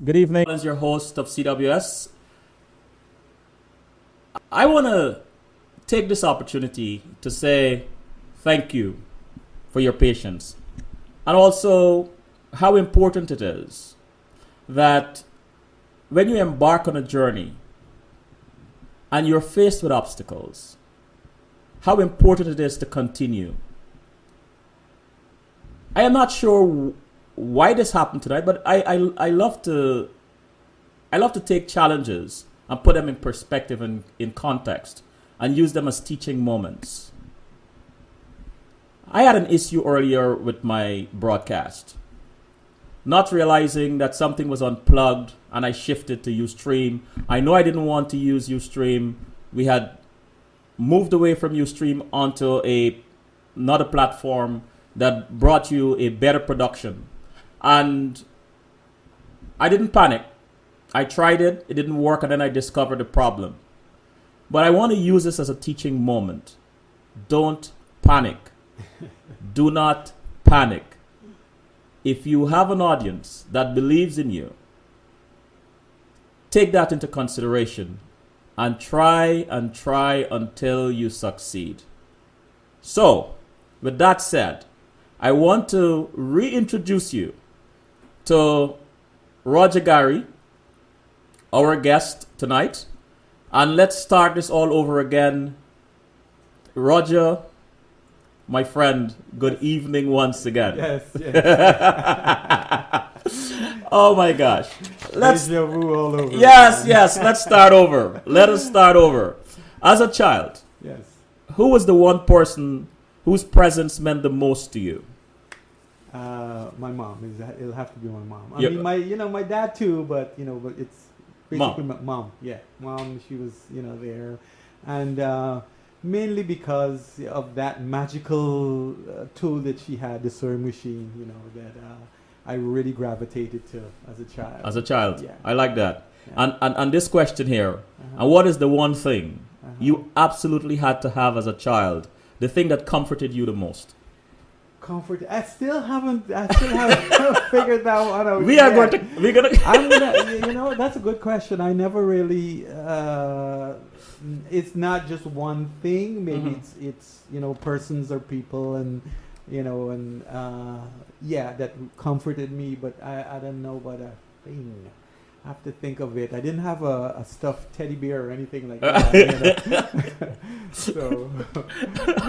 Good evening. As your host of CWS, I want to take this opportunity to say thank you for your patience and also how important it is that when you embark on a journey and you're faced with obstacles, how important it is to continue. I am not sure why this happened tonight, but I love to take challenges and put them in perspective and in context and use them as teaching moments. I had an issue earlier with my broadcast, not realizing that something was unplugged and I shifted to Ustream. I know I didn't want to use Ustream. We had moved away from Ustream onto another platform that brought you a better production. And I didn't panic. I tried it, it didn't work, and then I discovered the problem. But I want to use this as a teaching moment. Don't panic. Do not panic. If you have an audience that believes in you, take that into consideration and try until you succeed. So, with that said, I want to reintroduce you to Roger Gary, our guest tonight. And let's start this all over again. Roger, my friend, good evening once again. Yes. Oh my gosh. Deja vu all over. Yes, let's start over. Let us start over. As a child, Yes. who was the one person whose presence meant the most to you? My mom. It'll have to be my mom. I Yeah. mean, my dad too, but but it's basically Mom. my mom. Yeah, mom. She was, there, and mainly because of that magical tool that she had, the sewing machine. That I really gravitated to as a child. As a child. Yeah. I like that. Yeah. And this question here, Uh-huh. and what is the one thing Uh-huh. you absolutely had to have as a child? The thing that comforted you the most? Comfort. I still haven't figured that one out. We're yet. gonna I'm gonna, that's a good question. I never really. It's not just one thing. Maybe Mhm. it's persons or people and that comforted me. But I don't know about a thing. I have to think of it. I didn't have a stuffed teddy bear or anything like that. So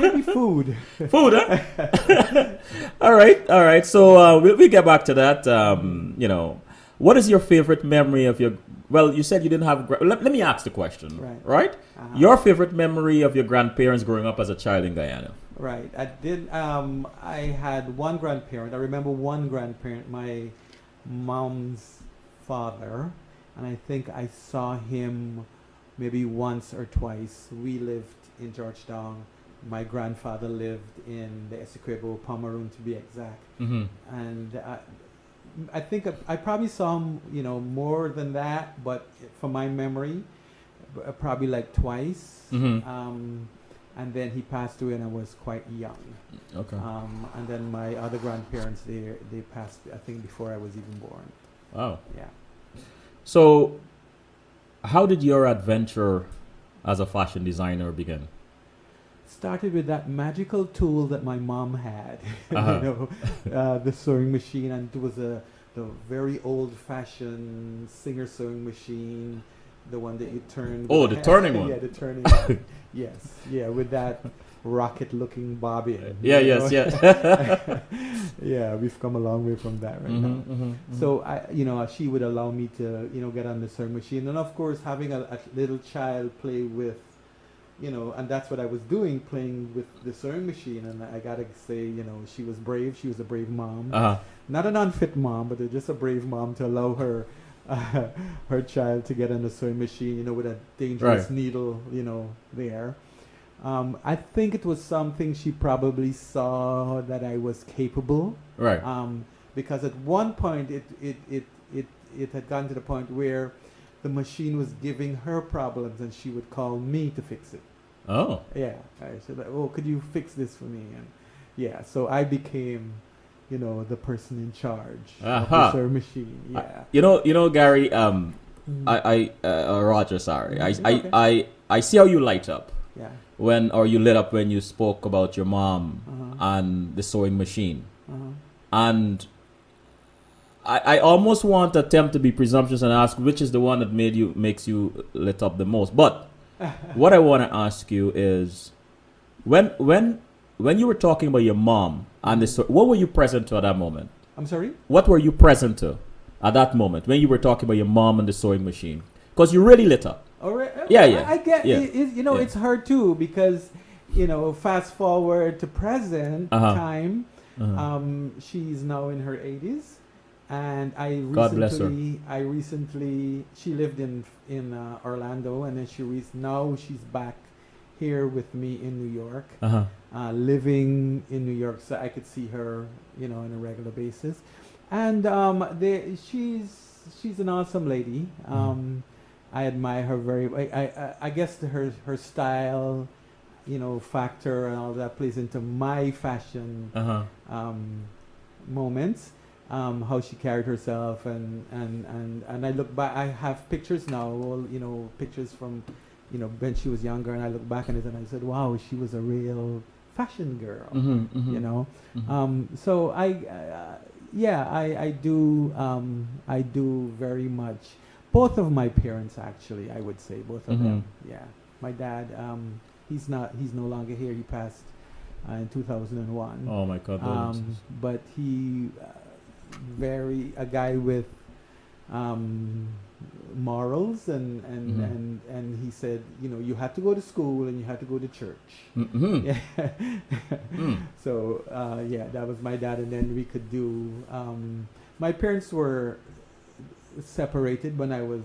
maybe food. Food, huh? All right. So we'll get back to that. What is your favorite memory of your? Well, you said you didn't have. Let me ask the question. Right. Uh-huh. Your favorite memory of your grandparents growing up as a child in Guyana? Right. I did. I had one grandparent. I remember one grandparent, my mom's father, and I think I saw him maybe once or twice. We lived in Georgetown. My grandfather lived in the Essequibo, Pomeroon to be exact. Mm-hmm. And I think I probably saw him, more than that, but from my memory, probably like twice. Mm-hmm. And then he passed away and I was quite young. Okay. And then my other grandparents, they passed, I think, before I was even born. Wow. Yeah. So, how did your adventure as a fashion designer begin? Started with that magical tool that my mom had, Uh-huh. the sewing machine, and it was the very old-fashioned Singer sewing machine, the one that you turn. Oh, the turning one. Yeah, the turning one. Yes, yeah, with that rocket-looking bobbin. Yeah, you yes. Yeah, we've come a long way from that right now. Mm-hmm. So she would allow me to, get on the sewing machine, and of course, having a little child play with, and that's what I was doing, playing with the sewing machine. And I gotta say, she was brave. She was a brave mom, Uh-huh. not an unfit mom, but just a brave mom to allow her, her child to get on the sewing machine, with a dangerous Right. needle, there. I think it was something she probably saw that I was capable. Right. Because at one point it had gotten to the point where the machine was giving her problems and she would call me to fix it. Oh. Yeah. I said, "Oh, could you fix this for me?" And yeah, so I became the person in charge of Aha. the sewing machine. Yeah. Gary. Mhm. Roger. Sorry. It's okay. I see how you light up Yeah. or you lit up when you spoke about your mom Uh-huh. and the sewing machine, Uh-huh. and I almost want to attempt to be presumptuous and ask which is the one that makes you lit up the most. But what I want to ask you is when you were talking about your mom and what were you present to at that moment? I'm sorry? What were you present to at that moment when you were talking about your mom and the sewing machine? Because you really lit up. All right. Yeah, yeah. I get Yeah. Yeah. it's hard too because, fast forward to present Uh-huh. time. Uh-huh. She's now in her 80s, and God bless her. I recently she lived in Orlando, and then now she's back here with me in New York, Uh-huh. living in New York, so I could see her, on a regular basis, and she's an awesome lady. I admire her very. I guess her style, factor and all that plays into my fashion Uh-huh. moments. How she carried herself, and I look back. I have pictures now, pictures from, when she was younger, and I look back on it and I said, wow, she was a real fashion girl. Mhm, mhm. Mhm. So I do very much. Both of my parents, actually, I would say both of them. Yeah, my dad, he's no longer here. He passed in 2001. Oh my God. But he, a guy with morals, and he said, you had to go to school and you had to go to church. Mhm. Yeah. Mm. So that was my dad, and then we could do. My parents were separated when I was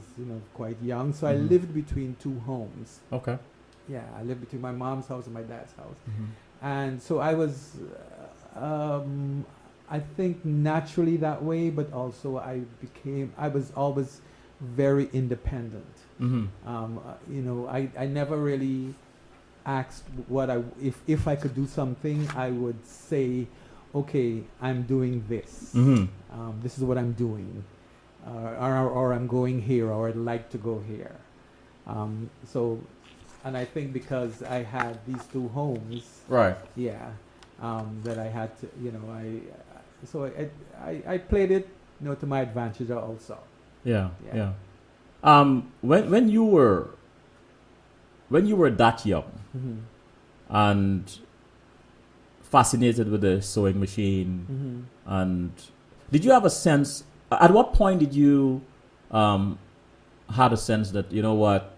quite young, so I Mhm. lived between two homes. Okay. Yeah, I lived between my mom's house and my dad's house, Mhm. and so I was, I think naturally that way, but also I was always very independent. Mhm. I never really asked if I could do something, I would say, okay, I'm doing this. Mhm. This is what I'm doing, or I'm going here, or I'd like to go here. And I think because I had these two homes, Right. yeah, that I had to, I played it, to my advantage also. Yeah. Yeah. Yeah. When you were that young Mm-hmm. and fascinated with the sewing machine, Mm-hmm. and did you have a sense? At what point did you had a sense that what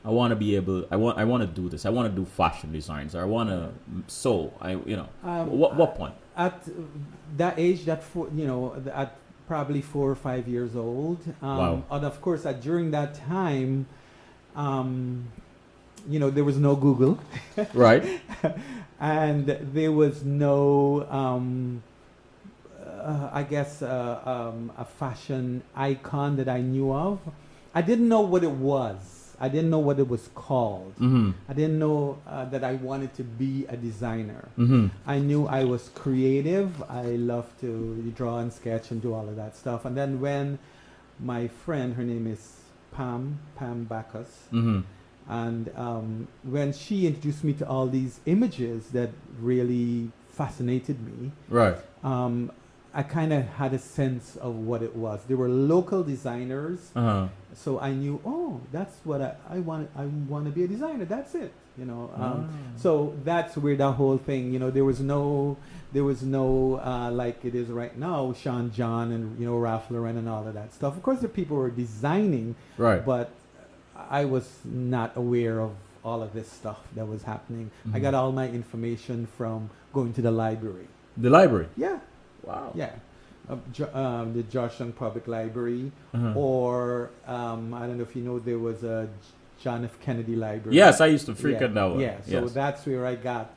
I want to be able? I want to do this. I want to do fashion designs. Or I want to sew. What point? At that age, at probably 4 or 5 years old. Wow. And of course, during that time, there was no Google. Right. And there was no, I guess, a fashion icon that I knew of. I didn't know what it was. I didn't know what it was called. Mm-hmm. I didn't know that I wanted to be a designer. Mm-hmm. I knew I was creative. I love to draw and sketch and do all of that stuff. And then when my friend, her name is Pam Bacchus, Mm-hmm. and when she introduced me to all these images that really fascinated me, Right. I kind of had a sense of what it was. There were local designers, Uh-huh. so I knew, that's what I want. I want to be a designer. That's it. So that's where the whole thing. There was no like it is right now, Sean John and Ralph Lauren and all of that stuff. Of course, the people were designing, Right. but I was not aware of all of this stuff that was happening. I got all my information from going to the library. The library. Yeah. Wow. Yeah, the Georgetown Public Library, Uh-huh. or I don't know if you know, there was a John F. Kennedy Library. Yes, I used to frequent that one. Yeah, so Yes. that's where I got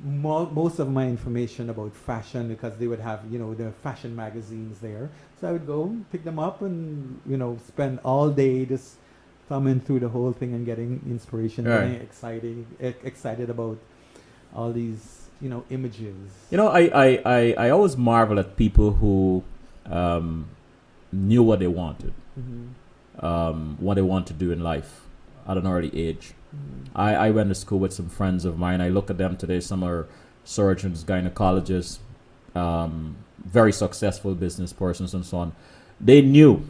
most of my information about fashion, because they would have the fashion magazines there. So I would go pick them up and spend all day just thumbing through the whole thing and getting inspiration, Right. getting excited about all these images. I always marvel at people who knew what they wanted, what they want to do in life at an early age. I went to school with some friends of mine. I look at them today. Some are surgeons, gynecologists, very successful business persons and so on. They knew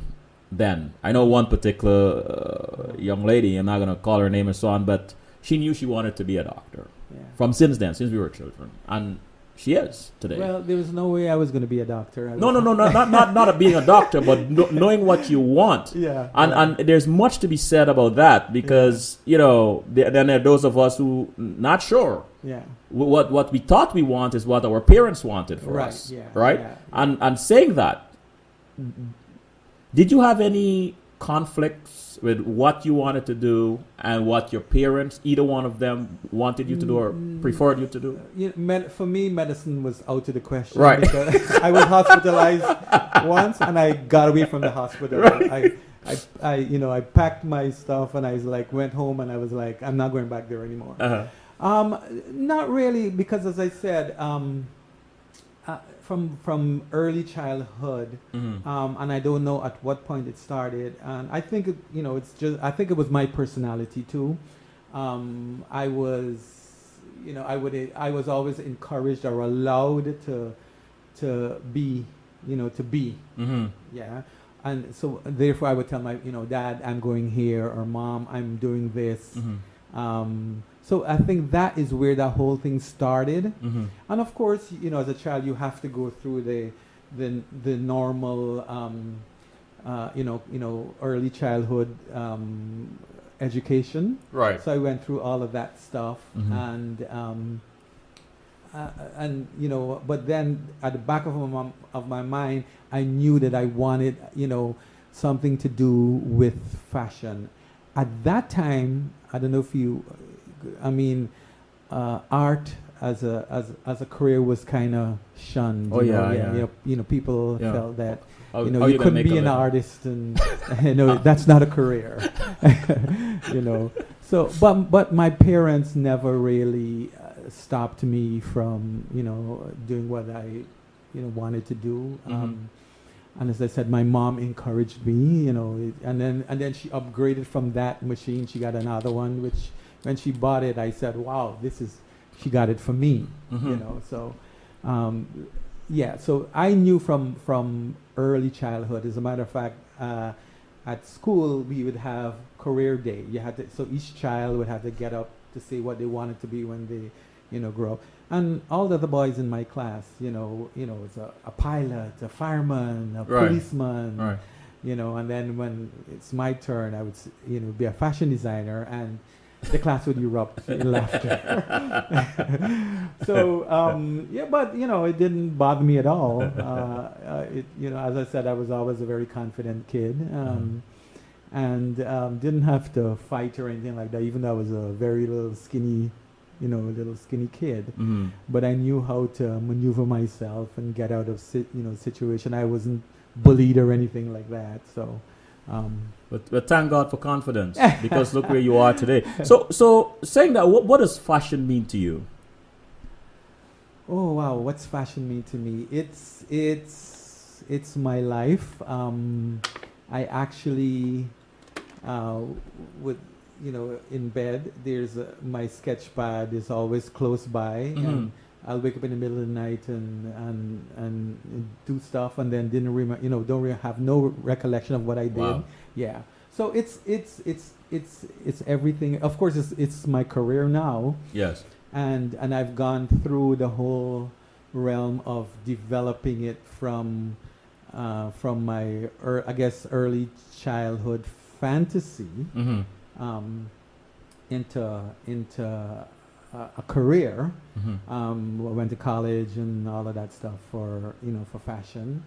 then. I know one particular young lady, I'm not going to call her name and so on, but she knew she wanted to be a doctor from since we were children. And she is today. Well, there was no way I was going to be a doctor. No, not being a doctor, but knowing what you want. Yeah. And there's much to be said about that because, then there are those of us who not sure. Yeah. What we thought we want is what our parents wanted for us. Yeah. Right? Yeah. And saying that, did you have any conflicts with what you wanted to do and what your parents, either one of them, wanted you to do or preferred you to do? For me, medicine was out of the question. Right. Because I was hospitalized once, and I got away from the hospital. Right. I packed my stuff, and I was like, went home, and I was like, I'm not going back there anymore. Not really, because as I said, from early childhood, and I don't know at what point it started. And I think I think it was my personality too. I was always encouraged or allowed to be. Yeah. And so therefore I would tell my dad, I'm going here, or mom, I'm doing this. So I think that is where that whole thing started. And of course, as a child, you have to go through the normal, early childhood education. Right. So I went through all of that stuff, and but then at the back of my mind, I knew that I wanted, something to do with fashion. At that time, I don't know if art as a career was kind of shunned. People felt that you couldn't be an artist, and that's not a career. So, but my parents never really stopped me from doing what I wanted to do. And as I said, my mom encouraged me, and then she upgraded from that machine. She got another one, which when she bought it, I said, wow, she got it for me, So, so I knew from early childhood. As a matter of fact, at school, we would have career day. So each child would have to get up to say what they wanted to be when they, grow up. And all the other boys in my class, it's a pilot, a fireman, a policeman, right. And then when it's my turn, I would be a fashion designer, and the class would erupt in laughter. So, but, it didn't bother me at all. As I said, I was always a very confident kid, and didn't have to fight or anything like that, even though I was a very little skinny kid. But I knew how to maneuver myself and get out of situation. I wasn't bullied or anything like that. So, but thank God for confidence, because look where you are today. So saying that, what does fashion mean to you? Oh wow, what's fashion mean to me? It's my life. I actually would. In bed, there's my sketch pad is always close by, and I'll wake up in the middle of the night and do stuff, and then don't have no recollection of what I did. Wow. Yeah. So it's everything. Of course, it's my career now. Yes. And I've gone through the whole realm of developing it from my early childhood fantasy. Into a career. I went to college and all of that stuff for fashion.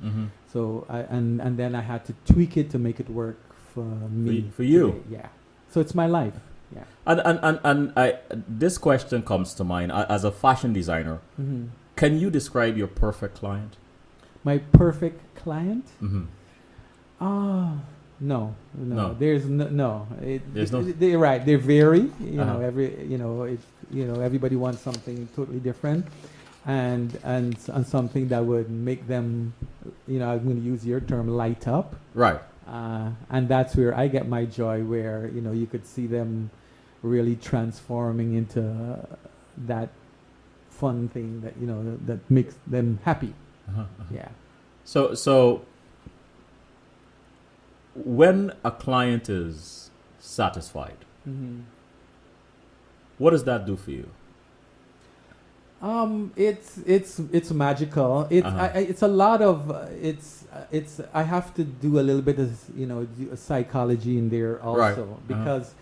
So and then I had to tweak it to make it work for me. For you. Today. Yeah. So it's my life. Yeah. And this question comes to mind as a fashion designer. Can you describe your perfect client? My perfect client? No, no, No. there's no. There's no. They're right. They vary. You know, Uh-huh. everybody wants something totally different, and something that would make them, I'm going to use your term, light up. Right. And that's where I get my joy, where you could see them really transforming into that fun thing that that makes them happy. Uh-huh. Uh-huh. Yeah. So when a client is satisfied, Mm-hmm. what does that do for you? It's magical. It's a lot of it's I have to do a little bit of psychology in there also, Right. Uh-huh. because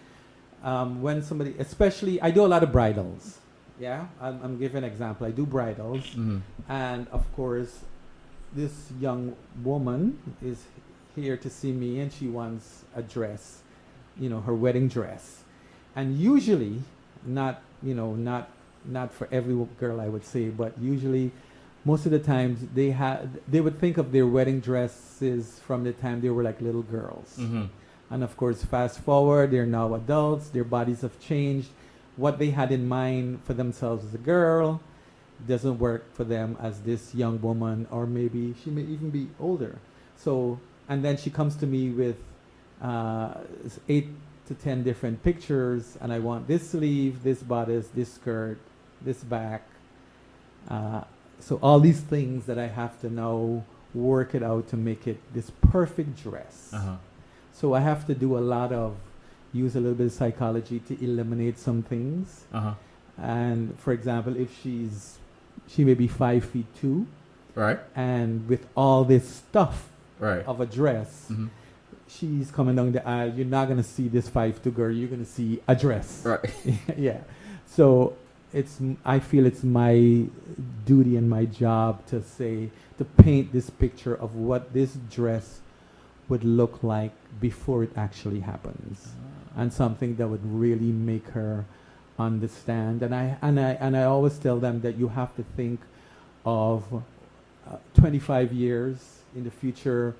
when somebody, especially, I do a lot of bridals. Yeah, I'm giving an example. I do bridals, Mhm. and of course, this young woman is here to see me, and she wants a dress, her wedding dress, and usually, not for every girl, I would say, but usually, most of the times they would think of their wedding dresses from the time they were like little girls. Mhm. And of course, fast forward, they're now adults, their bodies have changed. What they had in mind for themselves as a girl doesn't work for them as this young woman, or maybe she may even be older. So, and then she comes to me with 8 to 10 different pictures, and I want this sleeve, this bodice, this skirt, this back. So all these things that I have to now work it out to make it this perfect dress. Uh-huh. So I have to do use a little bit of psychology to eliminate some things. Uh-huh. And for example, if she may be 5'2", Right. and with all this stuff Right. of a dress, Mhm. she's coming down the aisle, you're not going to see this 5'2" girl, you're going to see a dress. Right. Yeah. So I feel it's my duty and my job to paint this picture of what this dress would look like before it actually happens, and something that would really make her understand. And I always tell them that you have to think of 25 years in the future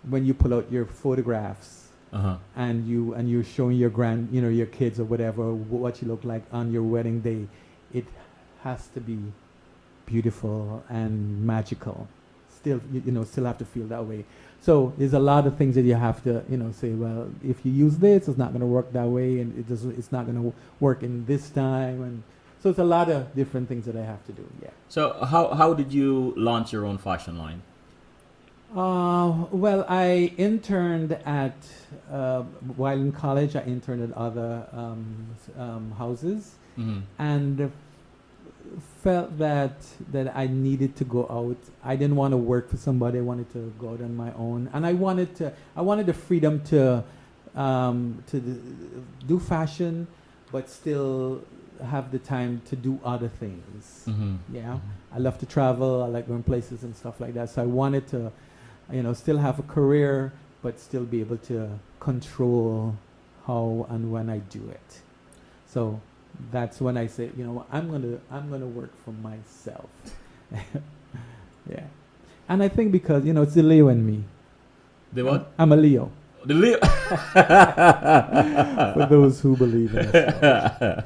when you pull out your photographs, Uh-huh. and you're showing your kids or whatever what you look like on your wedding day. It has to be beautiful and magical. Still, still have to feel that way. So there's a lot of things that you have to, say, well, if you use this, it's not going to work that way, and it's not going to work in this time, and so it's a lot of different things that I have to do. Yeah. So how did you launch your own fashion line? Well, I interned while in college, I interned at other houses, Mhm. and felt that I needed to go out. I didn't want to work for somebody. I wanted to go out on my own, and I wanted the freedom to do fashion, but still have the time to do other things. Mhm. Yeah, I love to travel. I like going places and stuff like that. So I wanted to, still have a career, but still be able to control how and when I do it. So that's when I say, I'm gonna work for myself. Yeah, and I think because it's the Leo in me. The what? I'm a Leo. The Leo. For those who believe in it.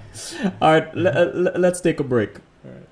All right, let's take a break. All right.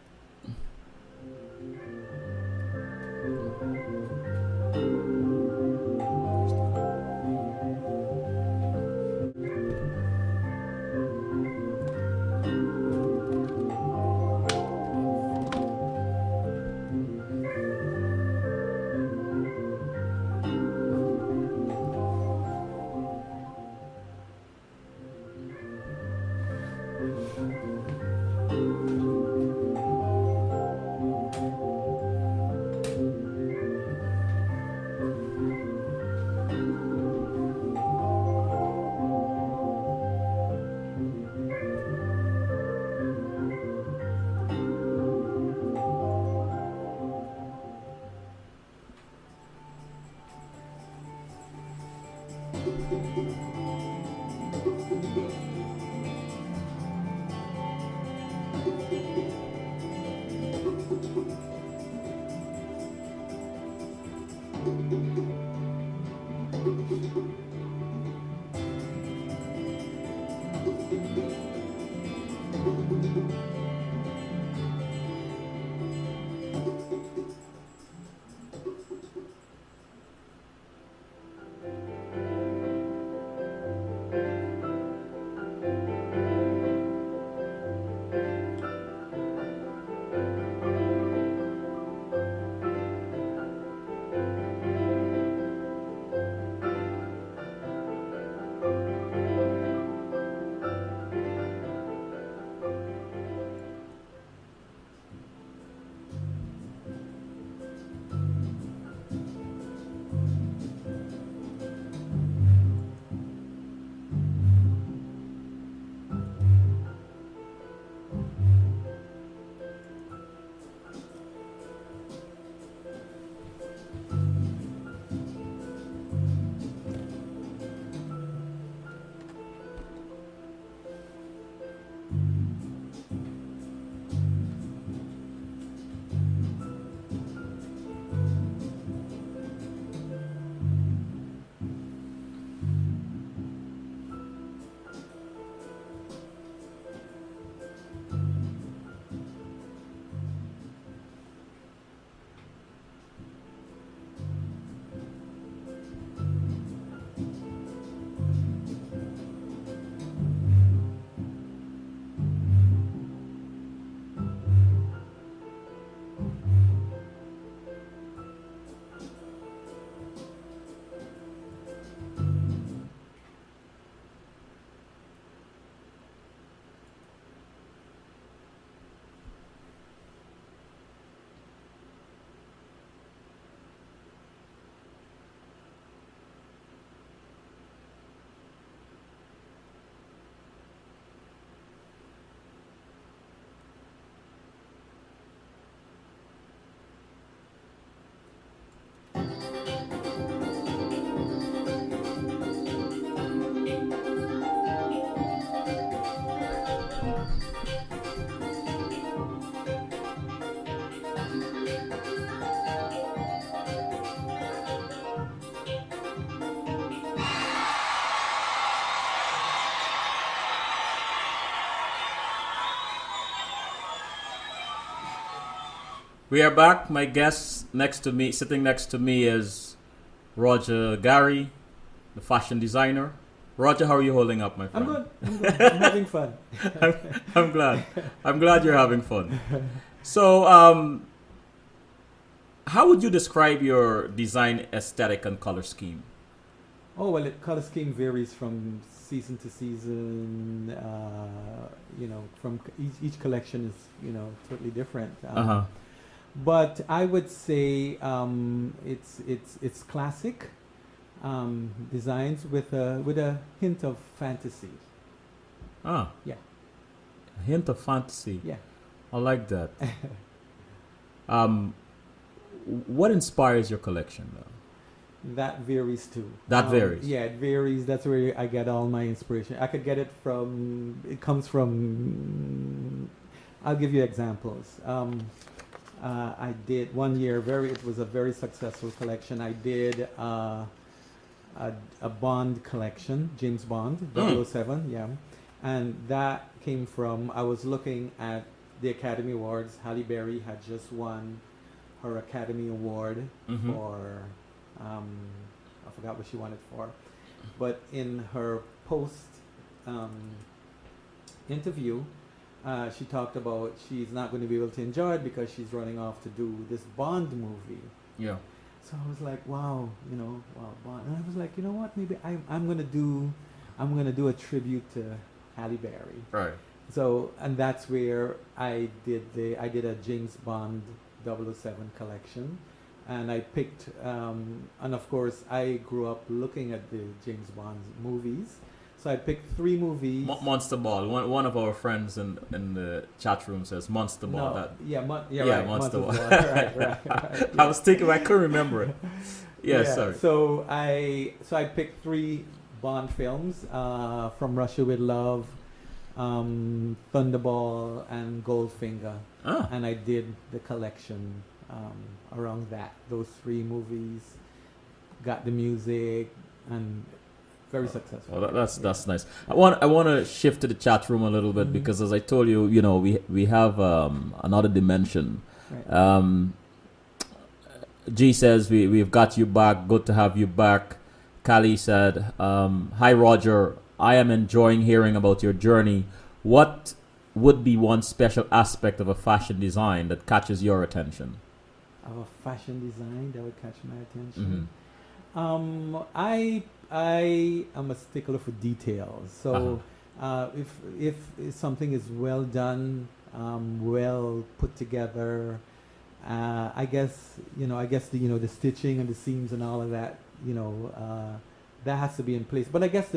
We are back. My guest next to me, sitting next to me, is Roger Gary, the fashion designer. Roger, how are you holding up, my I'm friend? good. I'm good. I'm having fun. I'm glad. I'm glad you're having fun. So, how would you describe your design aesthetic and color scheme? Oh well, color scheme varies from season to season. From each collection is totally different. Uh huh. But I would say it's classic designs with a hint of fantasy. Ah, Yeah, a hint of fantasy. yeah. I like that. Um, what inspires your collection, though? That varies too. That varies. Yeah, it varies. That's where I get all my inspiration. I could get it from. It comes from. I'll give you examples. I did one year. It was a very successful collection. I did a Bond collection, James Bond, 007. Yeah, and that came from. I was looking at the Academy Awards. Halle Berry had just won her Academy Award Mhm. for. I forgot what she won it for, but in her post interview, she talked about she's not going to be able to enjoy it because she's running off to do this Bond movie. Yeah. So I was like, wow, wow, Bond. And I was like, you know what? Maybe I'm gonna do a tribute to Halle Berry. Right. So, and that's where I did a James Bond 007 collection, and I picked, and of course I grew up looking at the James Bond movies, so I picked 3 movies. Monster Ball. One of our friends in the chat room says Monster Ball. No, That yeah, Yeah, right, Monster Ball. right. I was thinking I couldn't remember it. Yeah, sorry. So I picked 3 Bond films from Russia with Love, Thunderball, and Goldfinger, Ah, and I did the collection around those 3 movies. Got the music and very successful. well, that's nice. I want to shift to the chat room a little bit Mhm. because, as I told you, we have another dimension. Right. G says we've got you back. Good to have you back. Kali said, "Hi Roger, I am enjoying hearing about your journey. What would be one special aspect of a fashion design that catches your attention?" Of a fashion design that would catch my attention. Mhm. I am a stickler for details. So if something is well done, well put together, I guess the stitching and the seams and all of that, that has to be in place. But I guess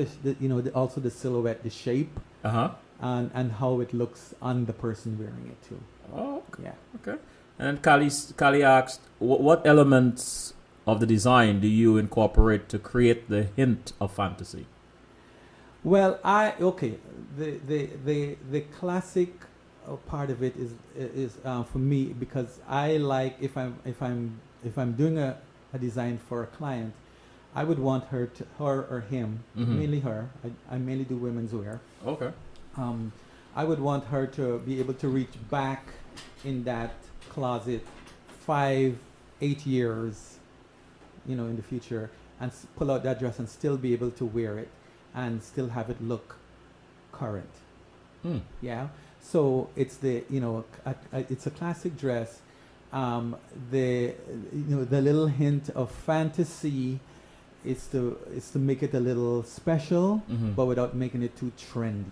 also the silhouette, the shape, Uh huh. and how it looks on the person wearing it too. Oh, Yeah. okay. And Kali asked, what elements of the design do you incorporate to create the hint of fantasy? Well, the classic part of it is for me, because I like, if I'm doing a design for a client, I would want her or him, Mhm. mainly her. I mainly do women's wear. Okay. I would want her to be able to reach back in that closet 5-8 years, in the future, and pull out that dress and still be able to wear it and still have it look current. Hmm. Yeah. So it's it's a classic dress. The little hint of fantasy is to make it a little special, Mhm. but without making it too trendy.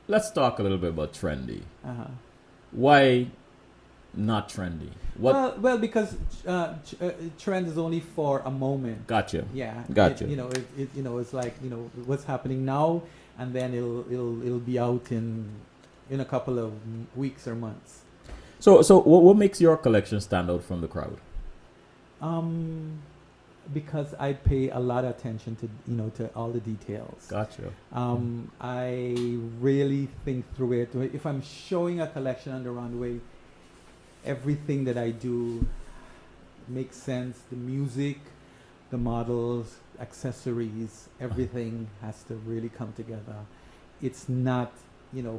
Let's talk a little bit about trendy. Uh-huh. Why not trendy? What? Well, because trend is only for a moment. Gotcha. Yeah. Gotcha. It's like what's happening now, and then it'll be out in a couple of weeks or months. So what makes your collection stand out from the crowd? Because I pay a lot of attention to all the details. Gotcha. I really think through it. If I'm showing a collection on the runway, everything that I do makes sense. The music, the models, accessories, everything has to really come together. It's not,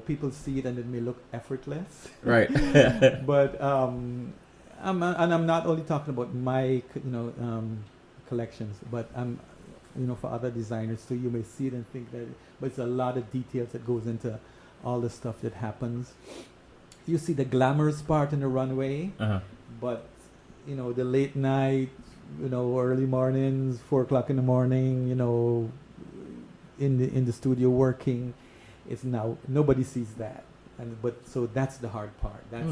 people see it and it may look effortless. Right. But I'm not only talking about my collections, but for other designers too. You may see it and think that, but it's a lot of details that goes into all the stuff that happens. You see the glamorous part in the runway, but the late night, early mornings, 4 o'clock in the morning, in the studio working, it's now nobody sees that. So that's the hard part. That's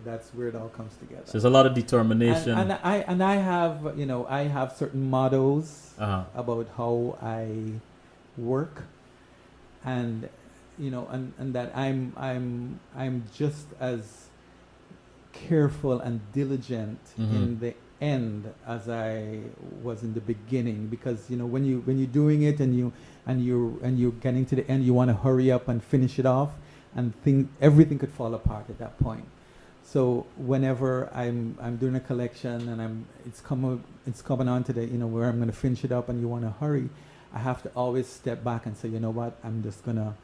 that's where it all comes together. So there's a lot of determination. And I have I have certain mottos about how I work, and and that I'm just as careful and diligent in the end as I was in the beginning, because when you're doing it and you're getting to the end, you want to hurry up and finish it off, and everything could fall apart at that point. So whenever I'm doing a collection and it's coming on to the where I'm going to finish it up and you want to hurry, I have to always step back and say, you know what, I'm just gonna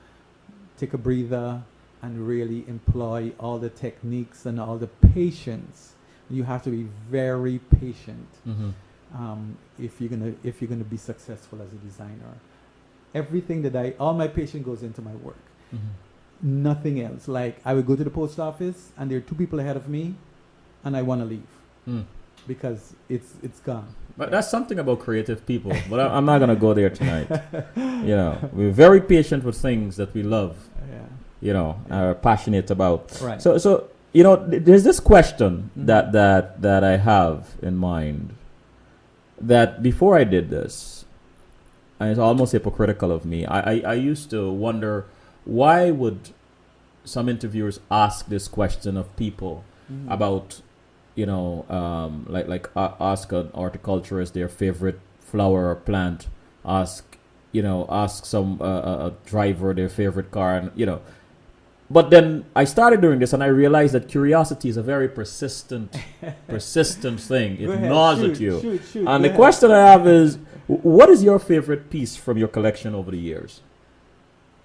take a breather and really employ all the techniques and all the patience. You have to be very patient if you're gonna be successful as a designer. Everything all my patience goes into my work. Nothing else. Like, I would go to the post office and there are 2 people ahead of me, and I want to leave because it's gone. But that's something about creative people. But I'm not gonna go there tonight. We're very patient with things that we love. Are passionate about. Right. So there's this question that I have in mind, that before I did this, and it's almost hypocritical of me, I used to wonder, why would some interviewers ask this question of people about, ask an horticulturist their favorite flower or plant, ask some a driver their favorite car, and But then I started doing this, and I realized that curiosity is a very persistent thing. It gnaws at you. Shoot, and the question I have is, what is your favorite piece from your collection over the years?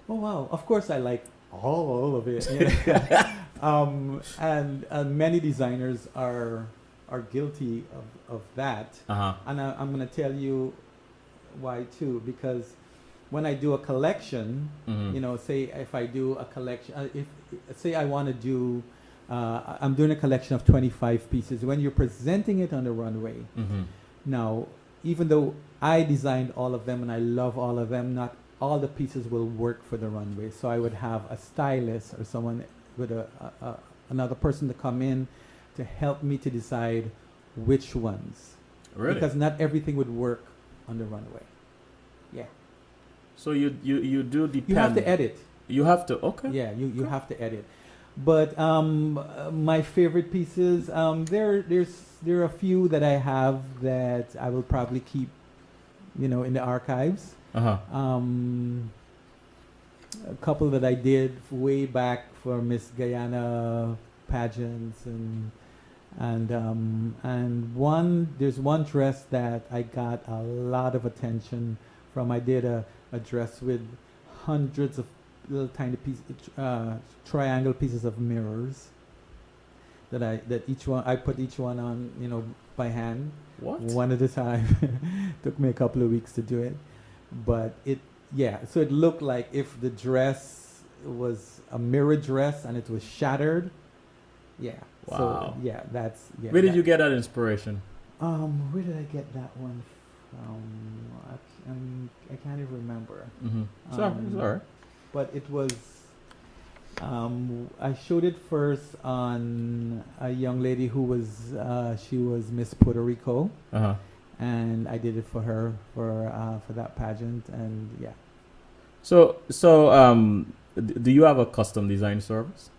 Oh wow! Of course, I like all of it. And many designers are guilty of that. And I'm going to tell you why too, because when I do a collection, say if I do a collection, say I want to do, I'm doing a collection of 25 pieces. When you're presenting it on the runway, now, even though I designed all of them and I love all of them, not all the pieces will work for the runway. So I would have a stylist or someone with another person to come in to help me to decide which ones. Really? Because not everything would work on the runway. Yeah. So you do depend. You have to edit. You have to, okay. Yeah, you have to edit. But my favorite pieces, there are a few that I have that I will probably keep, in the archives. A couple that I did way back for Miss Guyana pageants, and there's one dress that I got a lot of attention from. I did a dress with hundreds of little tiny pieces, triangle pieces of mirrors. That each one I put each one on, by hand. What? One at a time. Took me a couple of weeks to do it, but so it looked like if the dress was a mirror dress and it was shattered. Yeah. Wow. So that's. Yeah, where did you get that inspiration? Where did I get that one from? I can't even remember. It's all right. But it was. I showed it first on a young lady who was she was Miss Puerto Rico, and I did it for her for that pageant, and yeah. So do you have a custom design service?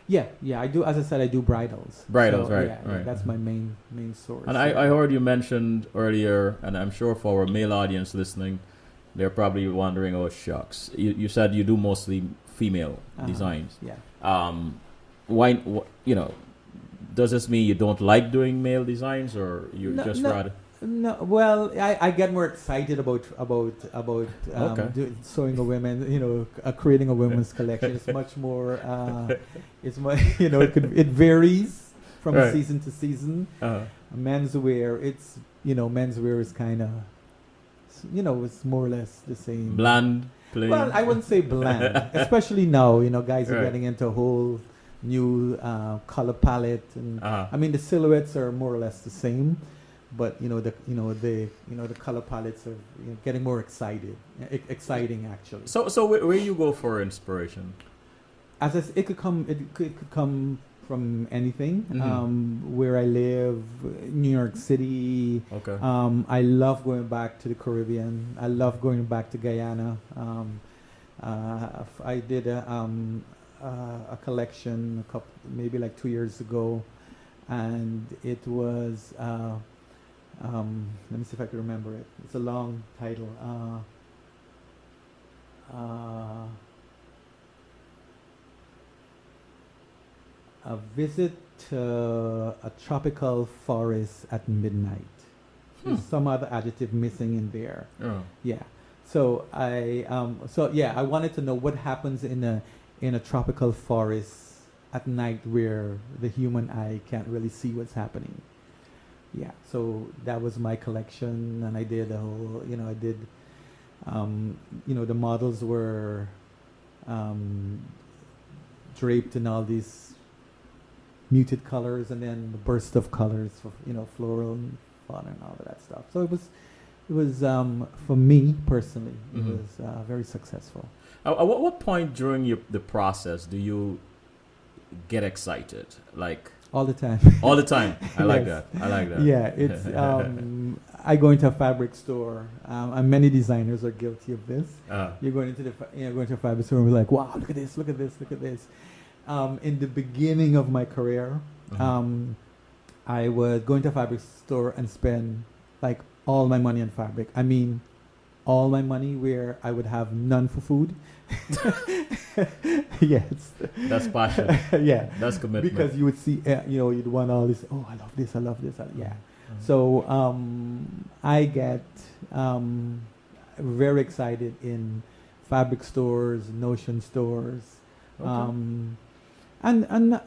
Yeah, I do. As I said, I do bridals. Bridals, so, right? Yeah, right. That's my main source. And I heard you mentioned earlier, and I'm sure for our male audience listening, they're probably wondering, oh shucks, you said you do mostly female designs. Yeah. Why? Does this mean you don't like doing male designs, or rather? No, well, I get more excited about Okay. sewing a women, creating a women's collection. It's much more, it's much, it varies from Right. season to season. Uh-huh. Menswear, menswear is kind of, it's more or less the same. Bland, plain. Well, I wouldn't say bland, especially now. Guys are Right. getting into a whole new color palette, and Uh-huh. I mean the silhouettes are more or less the same, but the color palettes are getting more exciting actually. So where you go for inspiration? It could come from anything. Mhm. Where I live, New York City. Okay. I love going back to the Caribbean. I love going back to Guyana. I did a collection maybe like 2 years ago, and it was. Let me see if I can remember it. It's a long title. A visit to a tropical forest at midnight. There's some other adjective missing in there. Oh. Yeah. I wanted to know what happens in a tropical forest at night where the human eye can't really see what's happening. Yeah. So that was my collection, and I did a whole. The models were draped in all these muted colors, and then the burst of colors for floral and fauna and all of that stuff. So it was for me personally, it Mhm. was very successful. At what point during the process do you get excited? Like All the time. all the time. I like Yes. that. I like that. Yeah, it's I go into a fabric store, and many designers are guilty of this. You're going into going to a fabric store and be like, wow, look at this, look at this, look at this. In the beginning of my career, Mhm. I would go into a fabric store and spend like all my money on fabric. I mean, all my money where I would have none for food. Yes. That's passion. Yeah. That's commitment. Because you would see, you'd want all this. Oh, I love this. I love this. Yeah. Mhm. So I get very excited in fabric stores, notion stores, Okay. and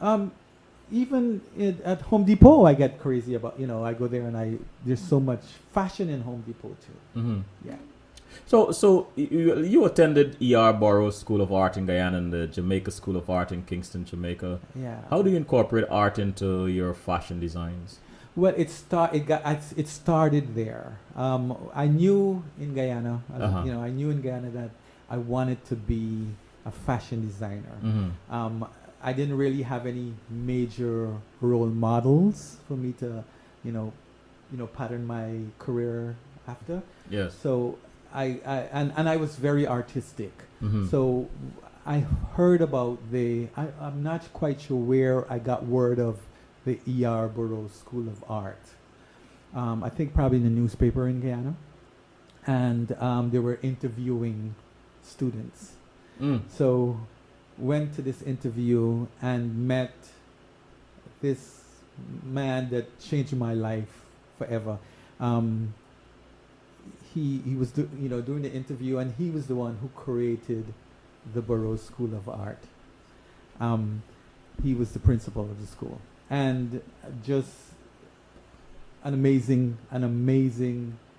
even at Home Depot, I get crazy about. I go there and there's so much fashion in Home Depot too. Mhm. Yeah. So you attended E.R. Burroughs School of Art in Guyana and the Jamaica School of Art in Kingston, Jamaica. Yeah. How do you incorporate art into your fashion designs? Well, it started there. I knew in Guyana, I knew in Guyana that I wanted to be a fashion designer. Mhm. I didn't really have any major role models for me to, pattern my career after. Yes. So and I was very artistic. Mhm. So I heard about I'm not quite sure where I got word of the E.R. Burroughs School of Art. I think probably in the newspaper in Guyana. And they were interviewing students. Mm. So went to this interview and met this man that changed my life forever. He was doing the interview, and he was the one who created the Burroughs School of Art. He was the principal of the school, and just an amazing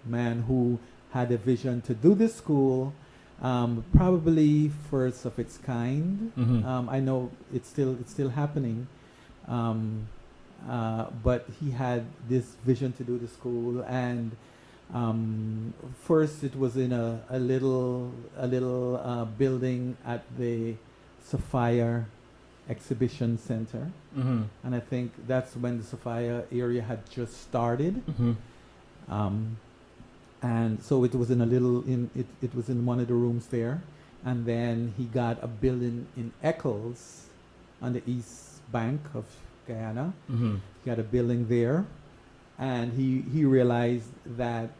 man who had a vision to do this school, probably first of its kind. Mhm. I know it's still happening, but he had this vision to do the school, and first it was in a little building at the Sophia Exhibition Center, Mhm. and I think that's when the Sophia area had just started. Mhm. And so it was in it was in one of the rooms there, and then he got a building in Eccles on the east bank of Guyana. Mhm. He got a building there, and he realized that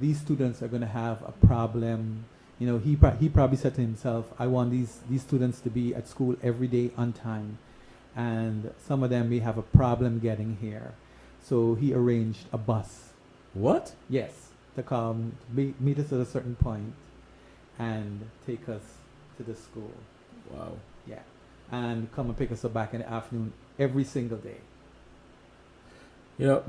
these students are going to have a problem. He probably said to himself, I want these students to be at school every day on time, and some of them may have a problem getting here. So he arranged a bus What? Yes, to come meet us at a certain point and take us to the school. Wow. Yeah, and come and pick us up back in the afternoon every single day. Yeah.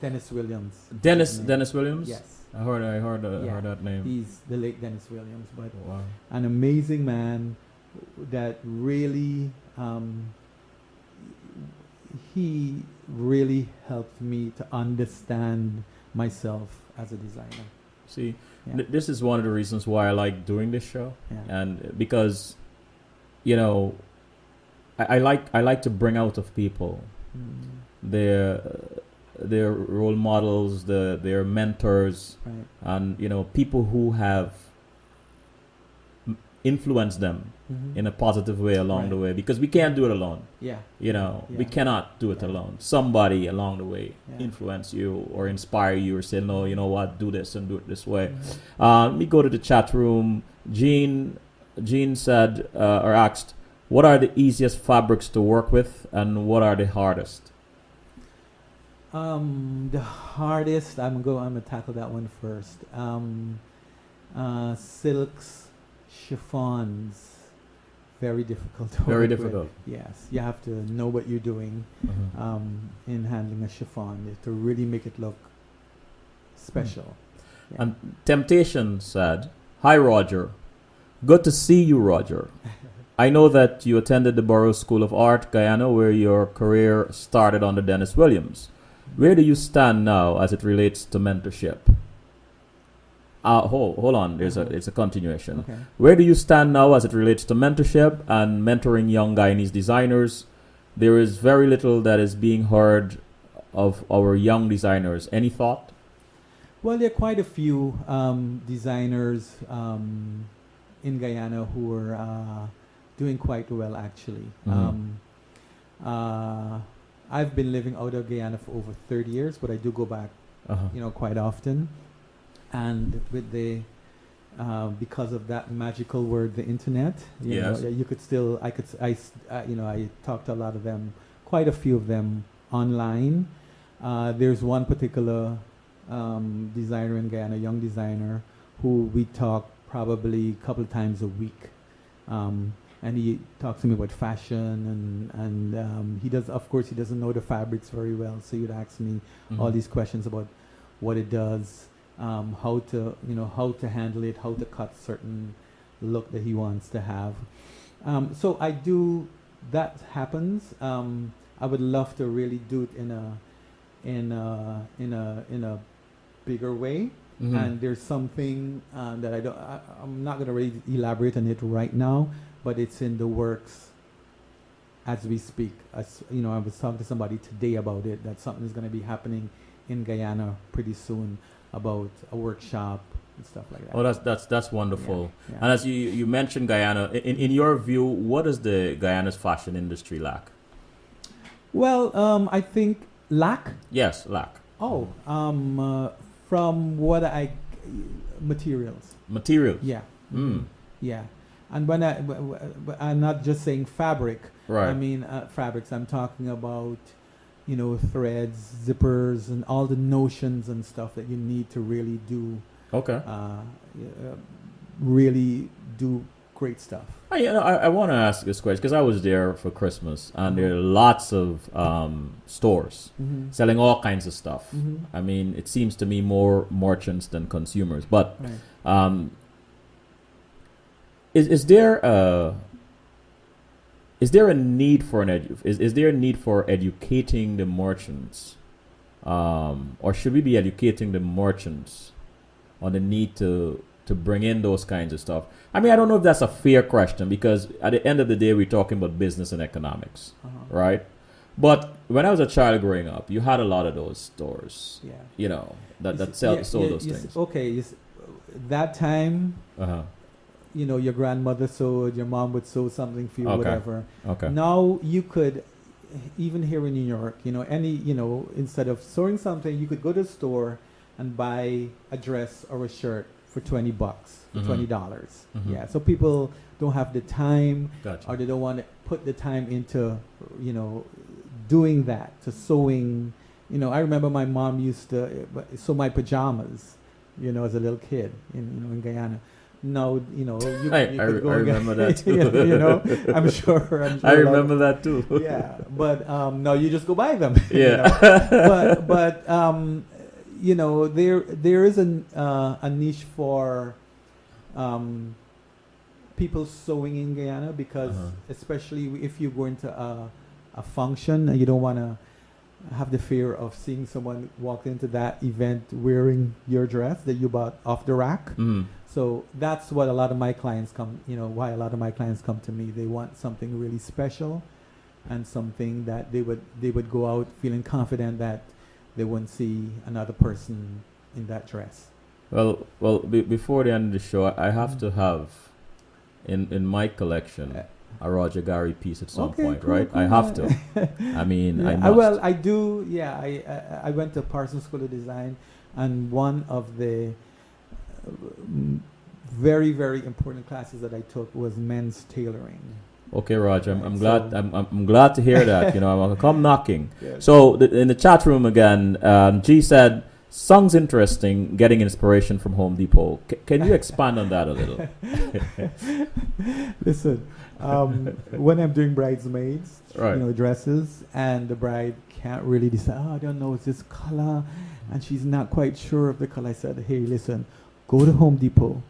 Dennis Williams. Dennis Williams. Yes. I heard that name. He's the late Dennis Williams, but Wow. an amazing man that really he really helped me to understand myself as a designer. See, Yeah. this is one of the reasons why I like doing this show, Yeah. and because, you know, I like to bring out of people their role models, their mentors, Right. and you know, people who have influenced them Mhm. in a positive way along the Right. way, because we can't do it alone. Yeah. You know, we Yeah. cannot do it Yeah. alone. Somebody along the way Yeah. influence you or inspire you or say, no, you know what, do this and do it this way. Mhm. Let me go to the chat room. Jean said or asked, what are the easiest fabrics to work with and what are the hardest? The hardest, I'm gonna tackle that one first. Silks, chiffons, very difficult. To Very work with. difficult. Yes, you have to know what you're doing in handling a chiffon to really make it look special. Yeah. And Temptation said, hi, Roger. Good to see you, Roger. I know that you attended the Borough School of Art, Guyana, where your career started under Dennis Williams. Where do you stand now as it relates to mentorship? Hold on. There's a continuation. Okay. Where do you stand now as it relates to mentorship and mentoring young Guyanese designers? There is very little that is being heard of our young designers. Any thought? Well, there are quite a few designers in Guyana who are doing quite well, actually. I've been living out of Guyana for over 30 years, but I do go back, quite often. And with the because of that magical word, the internet, you could still, I talked to a lot of them, quite a few of them online. There's one particular designer in Guyana, young designer, who we talk probably a couple of times a week. And he talks to me about fashion and he doesn't know the fabrics very well. So he would ask me all these questions about what it does, how to handle it, how to cut certain look that he wants to have. So that happens. I would love to really do it in a bigger way. And there's something that I'm not going to really elaborate on it right now, but it's in the works as we speak. I was talking to somebody today about it, that something is going to be happening in Guyana pretty soon about a workshop and stuff like that. Oh, that's wonderful. Yeah. And as you mentioned Guyana, in your view, what does the Guyana's fashion industry lack? Well, I think lack. Yes, lack. Oh, from what materials. Materials. Yeah. Mm. Yeah. And when I'm not just saying fabric. Right. I mean fabrics. I'm talking about, threads, zippers, and all the notions and stuff that you need to really do. Okay. Really do great stuff. I want to ask this question because I was there for Christmas and there are lots of stores selling all kinds of stuff. I mean, it seems to me more merchants than consumers. But Right. Is there a need for is there a need for educating the merchants, or should we be educating the merchants on the need to bring in those kinds of stuff? I mean, I don't know if that's a fair question because at the end of the day, we're talking about business and economics, right? But when I was a child growing up, you had a lot of those stores, that sold those things. Okay, that time, your grandmother sewed, your mom would sew something for you, whatever. Okay. Now you could, even here in New York, instead of sewing something, you could go to the store and buy a dress or a shirt for $20, for $20. Yeah, so people don't have the time, or they don't want to put the time into, doing that, to sewing you know, I remember my mom used to sew my pajamas, you know, as a little kid in Guyana. Now, you know, you I could go and remember that too. you know, I'm sure. I remember that too. Yeah, but no, you just go buy them. Yeah. But you know, there is a niche for people sewing in Guyana because especially if you go into a function and you don't want to have the fear of seeing someone walk into that event wearing your dress that you bought off the rack. So that's what a lot of my clients why a lot of my clients come to me. They want something really special and something that they would go out feeling confident that they wouldn't see another person in that dress. Well, before the end of the show, I have to have in my collection a Roger Gary piece at some point, cool, right? cool, I have to. I mean, I must. Well, I do. Yeah, I went to Parsons School of Design, and one of the very, very important classes that I took was men's tailoring. Okay, Roger. I'm glad. So I'm glad to hear that. You know, I'm gonna come knocking. Yes. So in the chat room again, G said, "Sounds interesting. Getting inspiration from Home Depot." Can you expand on that a little? Listen, when I'm doing bridesmaids, Right. you know, dresses, and the bride can't really decide. Oh, I don't know, it's this color, and she's not quite sure of the color. I said, hey, listen, go to Home Depot,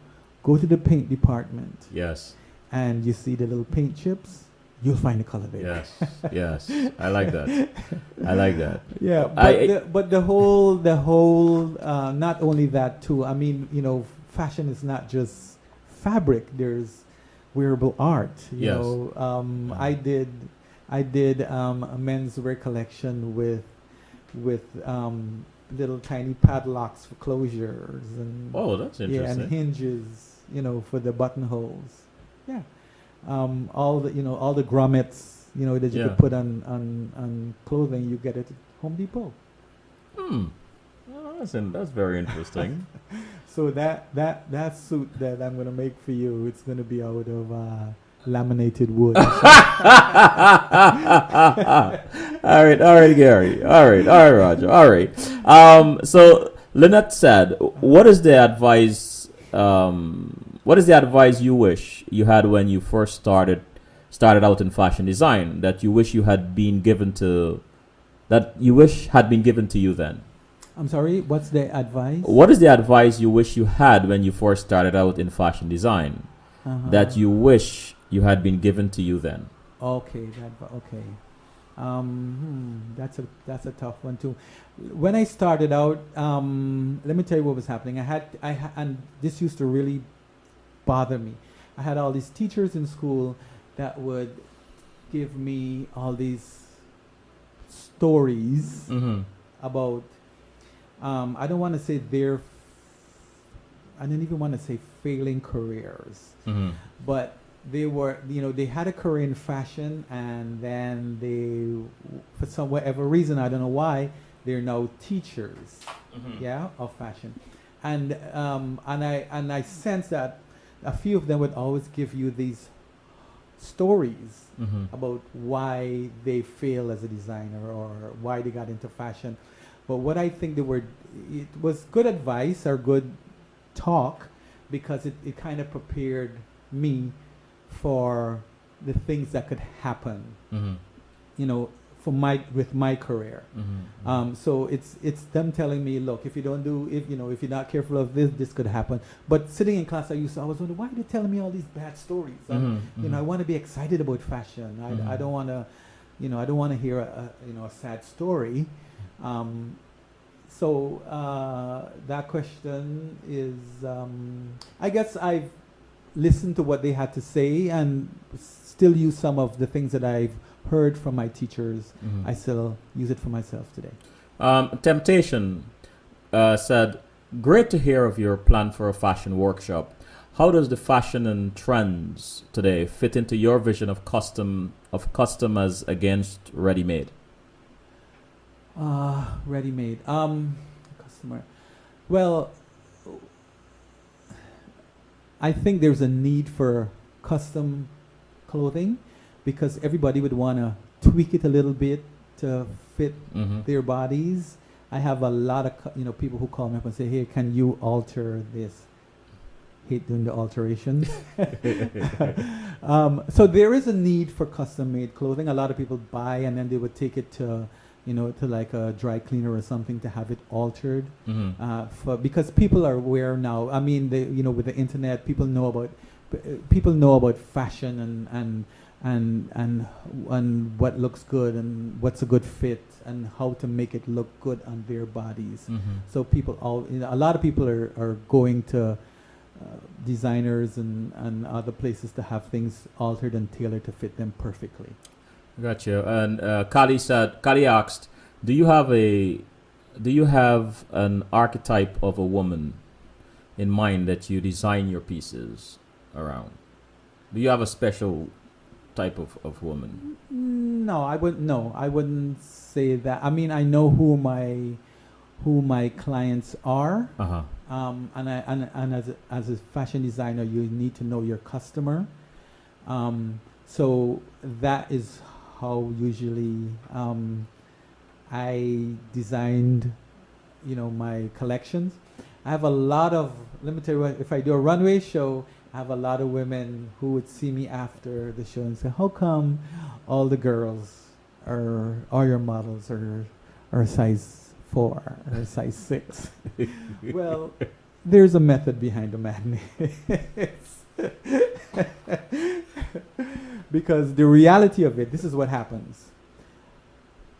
go to the paint department. Yes. And you see the little paint chips, you'll find the color there. Yes. I like that. I like that. Yeah, but the whole not only that too. I mean, you know, fashion is not just fabric. There's wearable art. You Yes. know, I did a menswear collection with little tiny padlocks for closures and That's interesting. yeah, and hinges, you know, for the buttonholes. Yeah. All the grommets, you know, that you could put on clothing, you get it at Home Depot. Oh, that's very interesting. So that suit that I'm gonna make for you, it's gonna be out of laminated wood. All right, Gary. All right, Roger. All right. So Lynette said, "What is the advice? What is the advice you wish you had when you first started out in fashion design that you wish had been given to you then?" I'm sorry, what's the advice? What is the advice you wish you had when you first started out in fashion design that you wish you had been given to you then? Okay, that's a tough one too. When I started out, let me tell you what was happening. And this used to really bother me. I had all these teachers in school that would give me all these stories about. I don't want to say I don't even want to say failing careers, but they were, you know, they had a career in fashion, and then for some whatever reason, I don't know why, they're now teachers, of fashion, and I sense that a few of them would always give you these stories about why they fail as a designer or why they got into fashion. But what I think it was good advice or good talk, because it kind of prepared me for the things that could happen, you know, with my career. So it's them telling me, look, if you're not careful of this could happen. But sitting in class, I was wondering, why are they telling me all these bad stories? You know, I want to be excited about fashion. I don't want to hear a sad story. So that question is, I guess I've listened to what they had to say and still use some of the things that I've heard from my teachers. I still use it for myself today. Temptation said, "Great to hear of your plan for a fashion workshop. How does the fashion and trends today fit into your vision of custom as against ready-made?" Ready-made. Customer. Well, I think there's a need for custom clothing because everybody would want to tweak it a little bit to fit Mm-hmm. their bodies. I have a lot of people who call me up and say, "Hey, can you alter this?" Hate doing the alterations. So there is a need for custom-made clothing. A lot of people buy and then they would take it to, to like a dry cleaner or something to have it altered. Mm-hmm. Because people are aware now. I mean, with the internet, people know about fashion and what looks good and what's a good fit and how to make it look good on their bodies. Mm-hmm. So a lot of people are going to designers and other places to have things altered and tailored to fit them perfectly. Gotcha. And Kali asked, do you have an archetype of a woman in mind that you design your pieces around? Do you have a special type of woman? No, I wouldn't. No, I wouldn't say that. I mean, I know who my clients are. Uh-huh. And as a fashion designer, you need to know your customer. So that is how usually I designed, my collections. I have a lot of, let me tell you what, if I do a runway show, I have a lot of women who would see me after the show and say, how come all the girls all your models are size 4 or size 6? Well, there's a method behind the madness. Because the reality of it, this is what happens.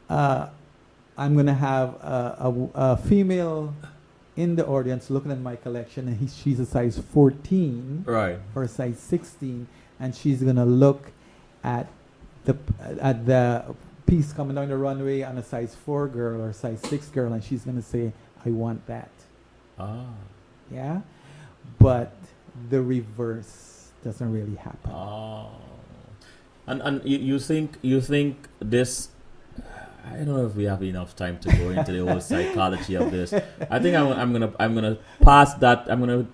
I'm going to have a female in the audience looking at my collection, and she's a size 14 Right. or a size 16, and she's going to look at the piece coming down the runway on a size 4 girl or size 6 girl, and she's going to say, I want that. Ah. Yeah? But the reverse doesn't really happen. Oh. And you think this, I don't know if we have enough time to go into the whole psychology of this. I think I'm gonna pass that. I'm gonna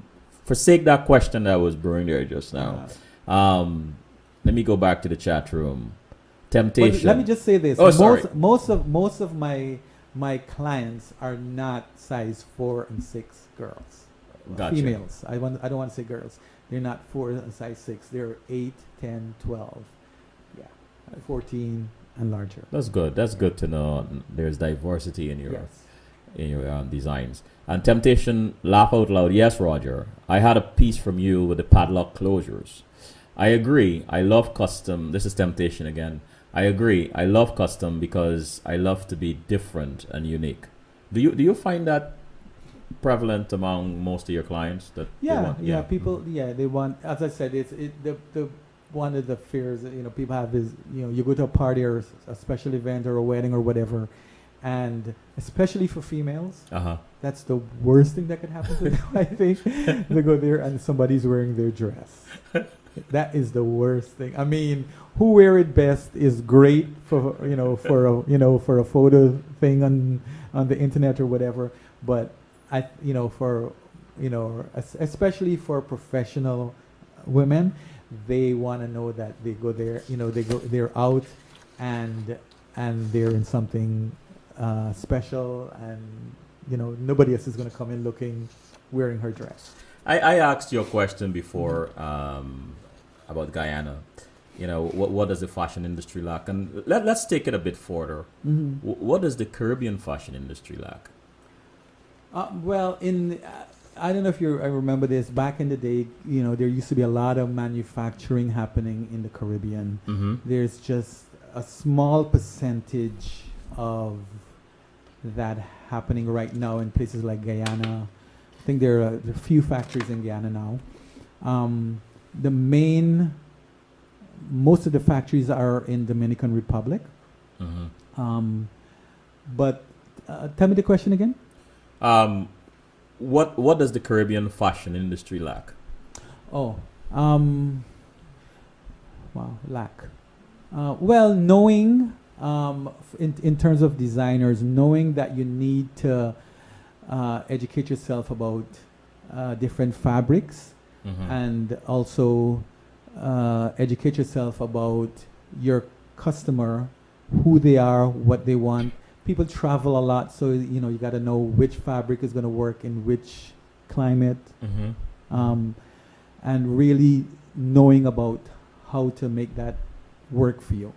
forsake that question that was brewing there just now. Let me go back to the chat room. Temptation. But let me just say this. Oh, sorry. Most of my clients are not size 4 and 6 girls. Gotcha. Females. I don't want to say girls. They're not 4 and size 6. They're 8, 10, 12. Yeah. 14 and larger. That's good. That's good to know. There's diversity in your Yes. in your designs. And Temptation, laugh out loud. Yes, Roger. I had a piece from you with the padlock closures. I agree. I love custom. This is Temptation again. I agree. I love custom because I love to be different and unique. Do you find that prevalent among most of your clients? That they want, people, they want. As I said, the one of the fears that people have is you go to a party or a special event or a wedding or whatever, and especially for females, that's the worst thing that could happen to them. I think they go there and somebody's wearing their dress. That is the worst thing. I mean, who wear it best is great for for a photo thing on the internet or whatever. But especially for professional women, they want to know that they go there. They're out, and they're in something special, and nobody else is going to come in wearing her dress. I asked you a question before about Guyana. What does the fashion industry lack? And let's take it a bit further. Mm-hmm. What does the Caribbean fashion industry lack? I don't know if I remember this. Back in the day, there used to be a lot of manufacturing happening in the Caribbean. Mm-hmm. There's just a small percentage of that happening right now in places like Guyana. I think there are a few factories in Guyana now. Most of the factories are in Dominican Republic. Mm-hmm. But tell me the question again. What does the Caribbean fashion industry lack? Lack. Knowing in terms of designers, knowing that you need to educate yourself about different fabrics, Mm-hmm. and also educate yourself about your customer who they are, what they want. People travel a lot, so you know you got to know which fabric is going to work in which climate, um, and really knowing about how to make that work for you.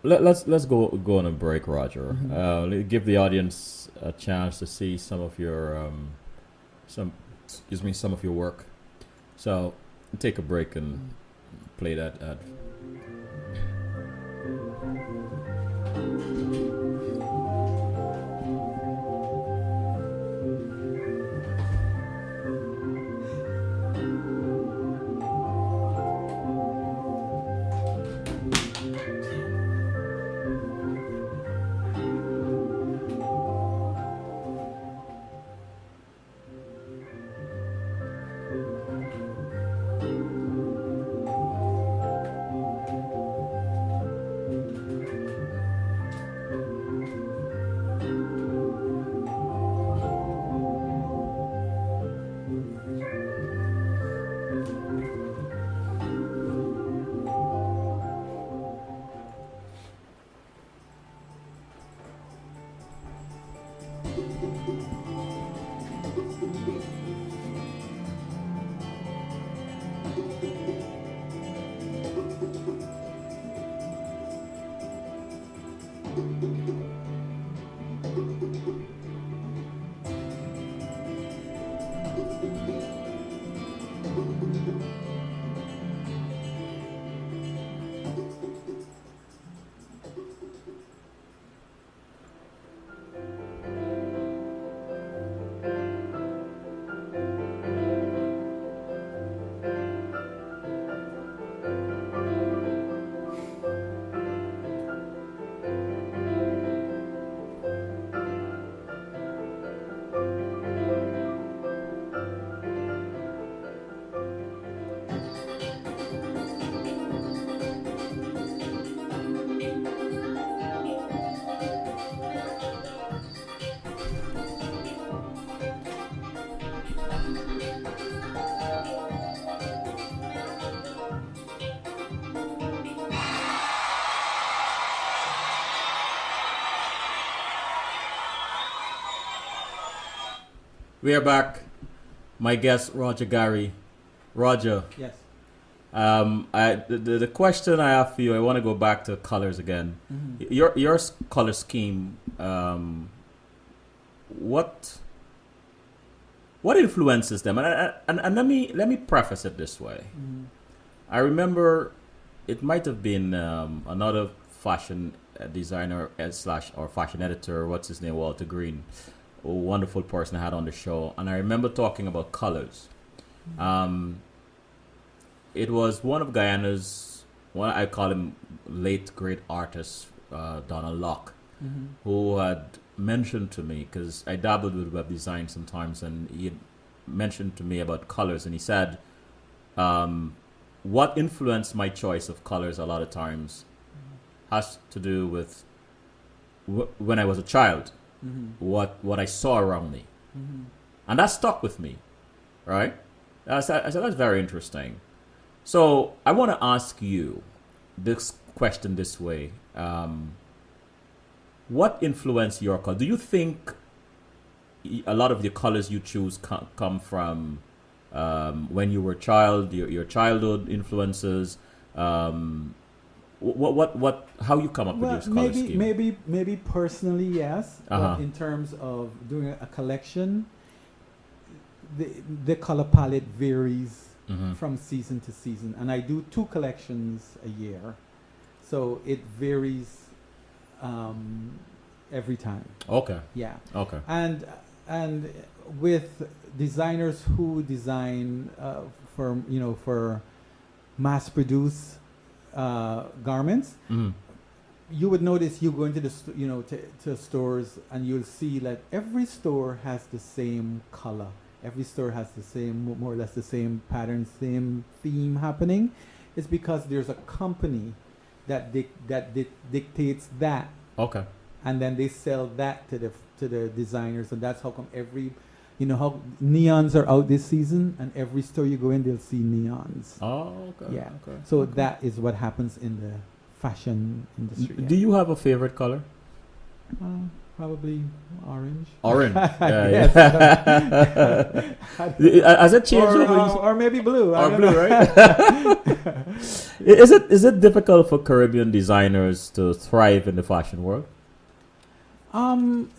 Let's go on a break, Roger. Give the audience a chance to see some of your some of your work. So take a break and play that ad. We are back. My guest, Roger Gary. Roger, Yes. The question I have for you, I want to go back to colors again. Your color scheme, what influences them? And let me preface it this way. I remember it might have been another fashion designer slash or fashion editor. What's his name? Walter Green. A wonderful person I had on the show, and I remember talking about colors. It was one of Guyana's, I call him late great artist, Donald Locke, who had mentioned to me, because I dabbled with web design sometimes, and he had mentioned to me about colors, and he said, what influenced my choice of colors a lot of times has to do with when I was a child. What I saw around me, and that stuck with me, right? I said that's very interesting. So I want to ask you this question this way: what influenced your color? Do you think a lot of the colors you choose come from when you were a child, your childhood influences? How you come up with your color scheme? Maybe personally, yes. But in terms of doing a collection, the color palette varies from season to season, and I do 2 collections a year, so it varies every time. Okay. Yeah. Okay. And with designers who design for mass produce garments, you would notice you go into the to stores and you'll see that every store has the same color. Every store has the same, more or less the same pattern, same theme happening. It's because there's a company that dictates that. Okay. And then they sell that to the designers, and that's how come every you know how neons are out this season, and every store you go in, they'll see neons. Oh, okay. Yeah. Okay. So Okay. that is what happens in the fashion industry. Do you have a favorite color? Probably orange. Orange. Yeah, Yes. yeah. Has it changed or, over the or maybe blue. I or don't blue, know. right? Is it difficult for Caribbean designers to thrive in the fashion world? Um,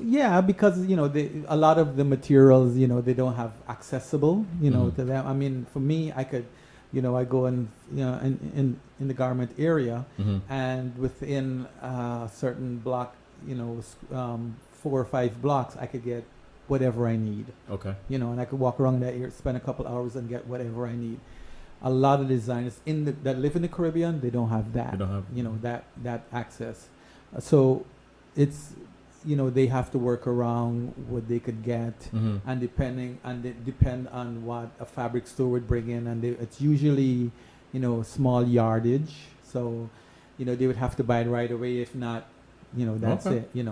yeah, because a lot of the materials, they don't have accessible, Mhm. to them. I mean, for me, I could, I go in the garment area, Mm-hmm. and within a certain block, 4 or 5 blocks, I could get whatever I need, Okay. and I could walk around that area, spend a couple hours, and get whatever I need. A lot of designers that live in the Caribbean, they don't have that. They don't have that access. So it's they have to work around what they could get, Mm-hmm. and they depend on what a fabric store would bring in, and it's usually small yardage. So they would have to buy it right away. If not, that's Okay. it.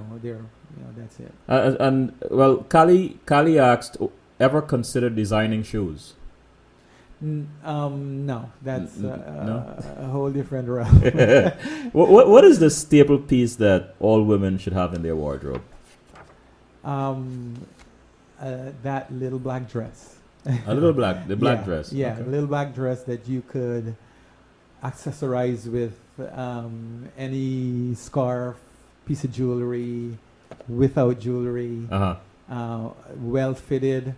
That's it. And well, Kali asked, ever consider designing shoes? No, that's No? a whole different realm. What is the staple piece that all women should have in their wardrobe? That little black dress. A little black Yeah, dress. Yeah, Okay. a little black dress that you could accessorize with any scarf, piece of jewelry, without jewelry, Uh-huh. well fitted,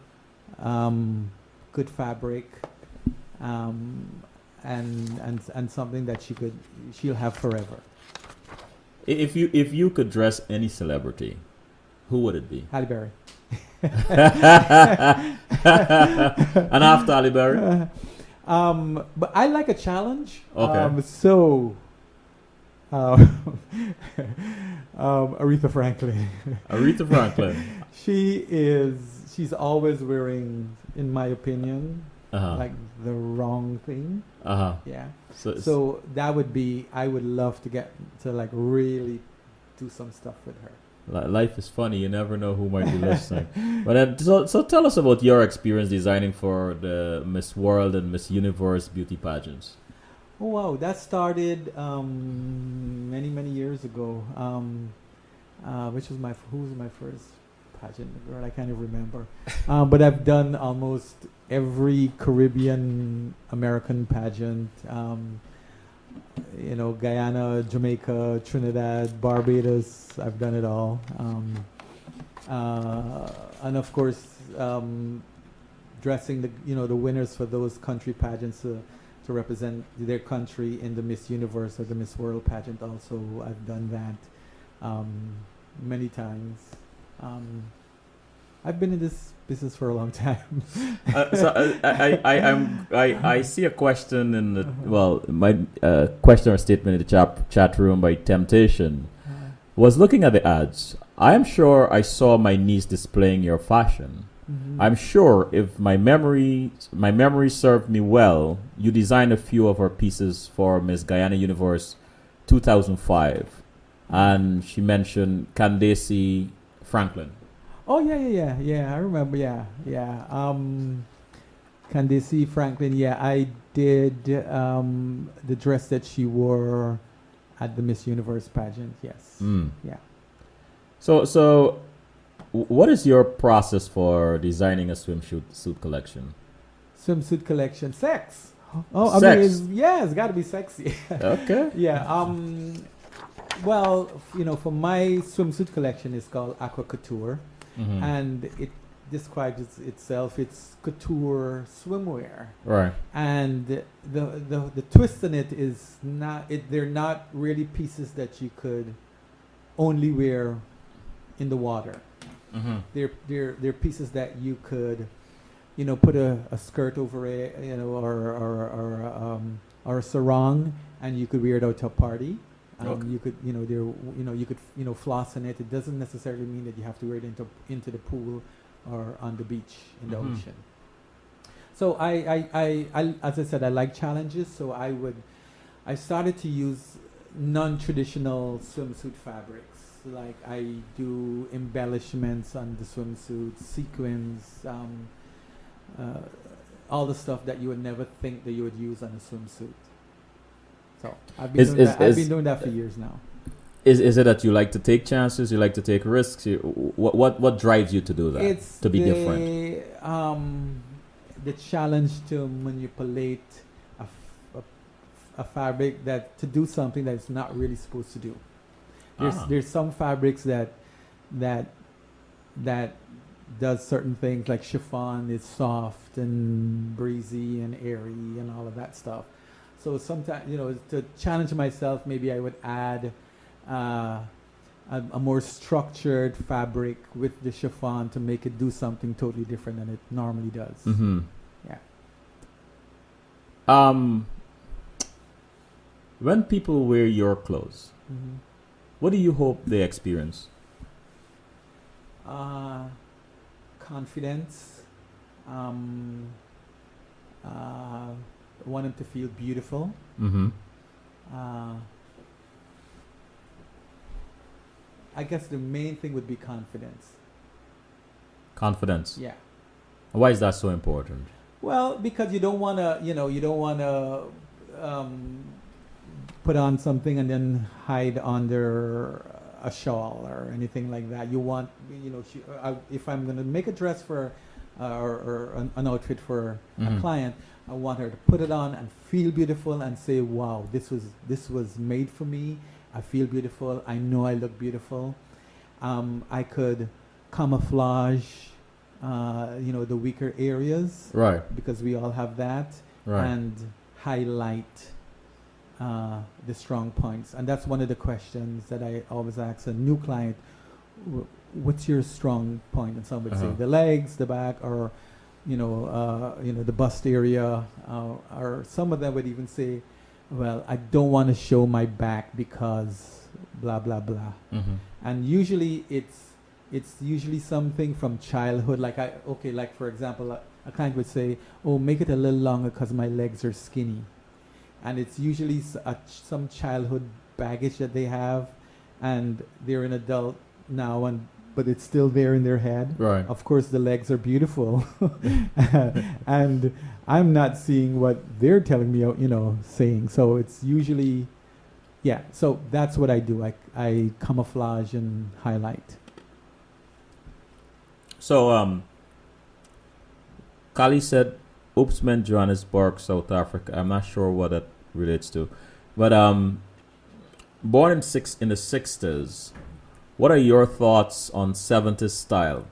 good fabric, and something that she'll have forever. If you could dress any celebrity, who would it be? Halle Berry. And after Halle Berry? But I like a challenge. Okay. Aretha Franklin. Aretha Franklin. She's always wearing, in my opinion, Uh-huh. like the wrong thing. Uh-huh. Yeah. So So that would be, I would love to get to like really do some stuff with her. life is funny. You never know who might be listening. But so tell us about your experience designing for the Miss World and Miss Universe beauty pageants. Oh wow, that started many years ago. Who was my first pageant girl? I can't even remember. But I've done almost every Caribbean American pageant. Guyana, Jamaica, Trinidad, Barbados. I've done it all. And of course, dressing the winners for those country pageants to represent their country in the Miss Universe or the Miss World pageant. Also, I've done that many times. I've been in this business for a long time. I see a question in the my question or statement in the chat room by Temptation was looking at the ads. I am sure I saw my niece displaying your fashion. Mhm. I'm sure if my memory served me well, you designed a few of her pieces for Miss Guyana Universe 2005, and she mentioned Candace Franklin. Oh yeah. I remember. Yeah. Candace Franklin. Yeah, I did the dress that she wore at the Miss Universe pageant. Yes. Mm. Yeah. So, what is your process for designing a swimsuit collection? Swimsuit collection. Sex. Oh, Sex. I mean, it's got to be sexy. Okay. Yeah. Well, for my swimsuit collection, it's called Aqua Couture. Mhm. And it describes itself. It's couture swimwear, Right. and the twist in it is they're not really pieces that you could only wear in the water. Mm-hmm. They're pieces that you could put a skirt over it, or a sarong, and you could wear it out to a party. Okay. You could, you could, floss in it. It doesn't necessarily mean that you have to wear it into the pool or on the beach in the Mhm. ocean. So I, as I said, I like challenges. So I started to use non-traditional swimsuit fabrics. like I do embellishments on the swimsuits, sequins, all the stuff that you would never think that you would use on a swimsuit. So I've been I've been doing that for years now. Is it that you like to take chances? You like to take risks? What drives you to do that? It's to be different. The challenge to manipulate a fabric that to do something that it's not really supposed to do. There's some fabrics that does certain things, like chiffon is soft and breezy and airy and all of that stuff. So sometimes, to challenge myself, maybe I would add a more structured fabric with the chiffon to make it do something totally different than it normally does. Mm-hmm. Yeah. When people wear your clothes, Mm-hmm. what do you hope they experience? Confidence. Want them to feel beautiful. Mm-hmm. I guess the main thing would be confidence. Confidence. Yeah. Why is that so important? Well, because you don't want to, put on something and then hide under a shawl or anything like that. You want, if I'm going to make a dress for or an outfit for Mm-hmm. a client, I want her to put it on and feel beautiful and say, "Wow, this was made for me. I feel beautiful. I know I look beautiful." I could camouflage, the weaker areas, Right. because we all have that, Right. and highlight the strong points. And that's one of the questions that I always ask a new client: what's your strong point? And some would say the legs, the back, or the bust area, or some of them would even say, "Well, I don't want to show my back because blah blah blah." Mm-hmm. And usually it's usually something from childhood. Like for example, a client would say, "Oh, make it a little longer because my legs are skinny," and it's usually some childhood baggage that they have, and they're an adult now, but it's still there in their head. Right. Of course, the legs are beautiful, and I'm not seeing what they're telling me, saying. So it's usually, yeah. So that's what I do. I camouflage and highlight. So, Kali said, Oopsman, Johannesburg, South Africa. I'm not sure what that relates to. But born in the 60s, what are your thoughts on 70s style?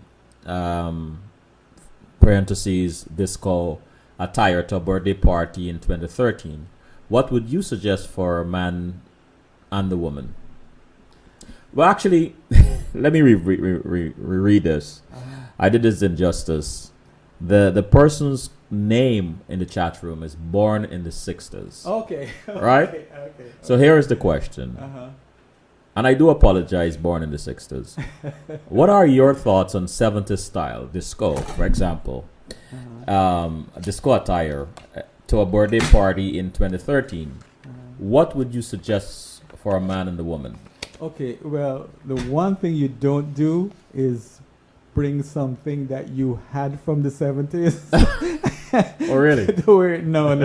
Parentheses, disco attire to a birthday party in 2013. What would you suggest for a man and the woman? Well, actually, let me reread this. I did this injustice. The person's name in the chat room is born in the 60s. Okay. Right? Okay. So here is the question. Uh-huh. And I do apologize, born in the 60s. What are your thoughts on 70s style, disco, for example? Disco attire to a birthday party in 2013. What would you suggest for a man and the woman? Okay, well, the one thing you don't do is bring something that you had from the 70s. Oh, really? No.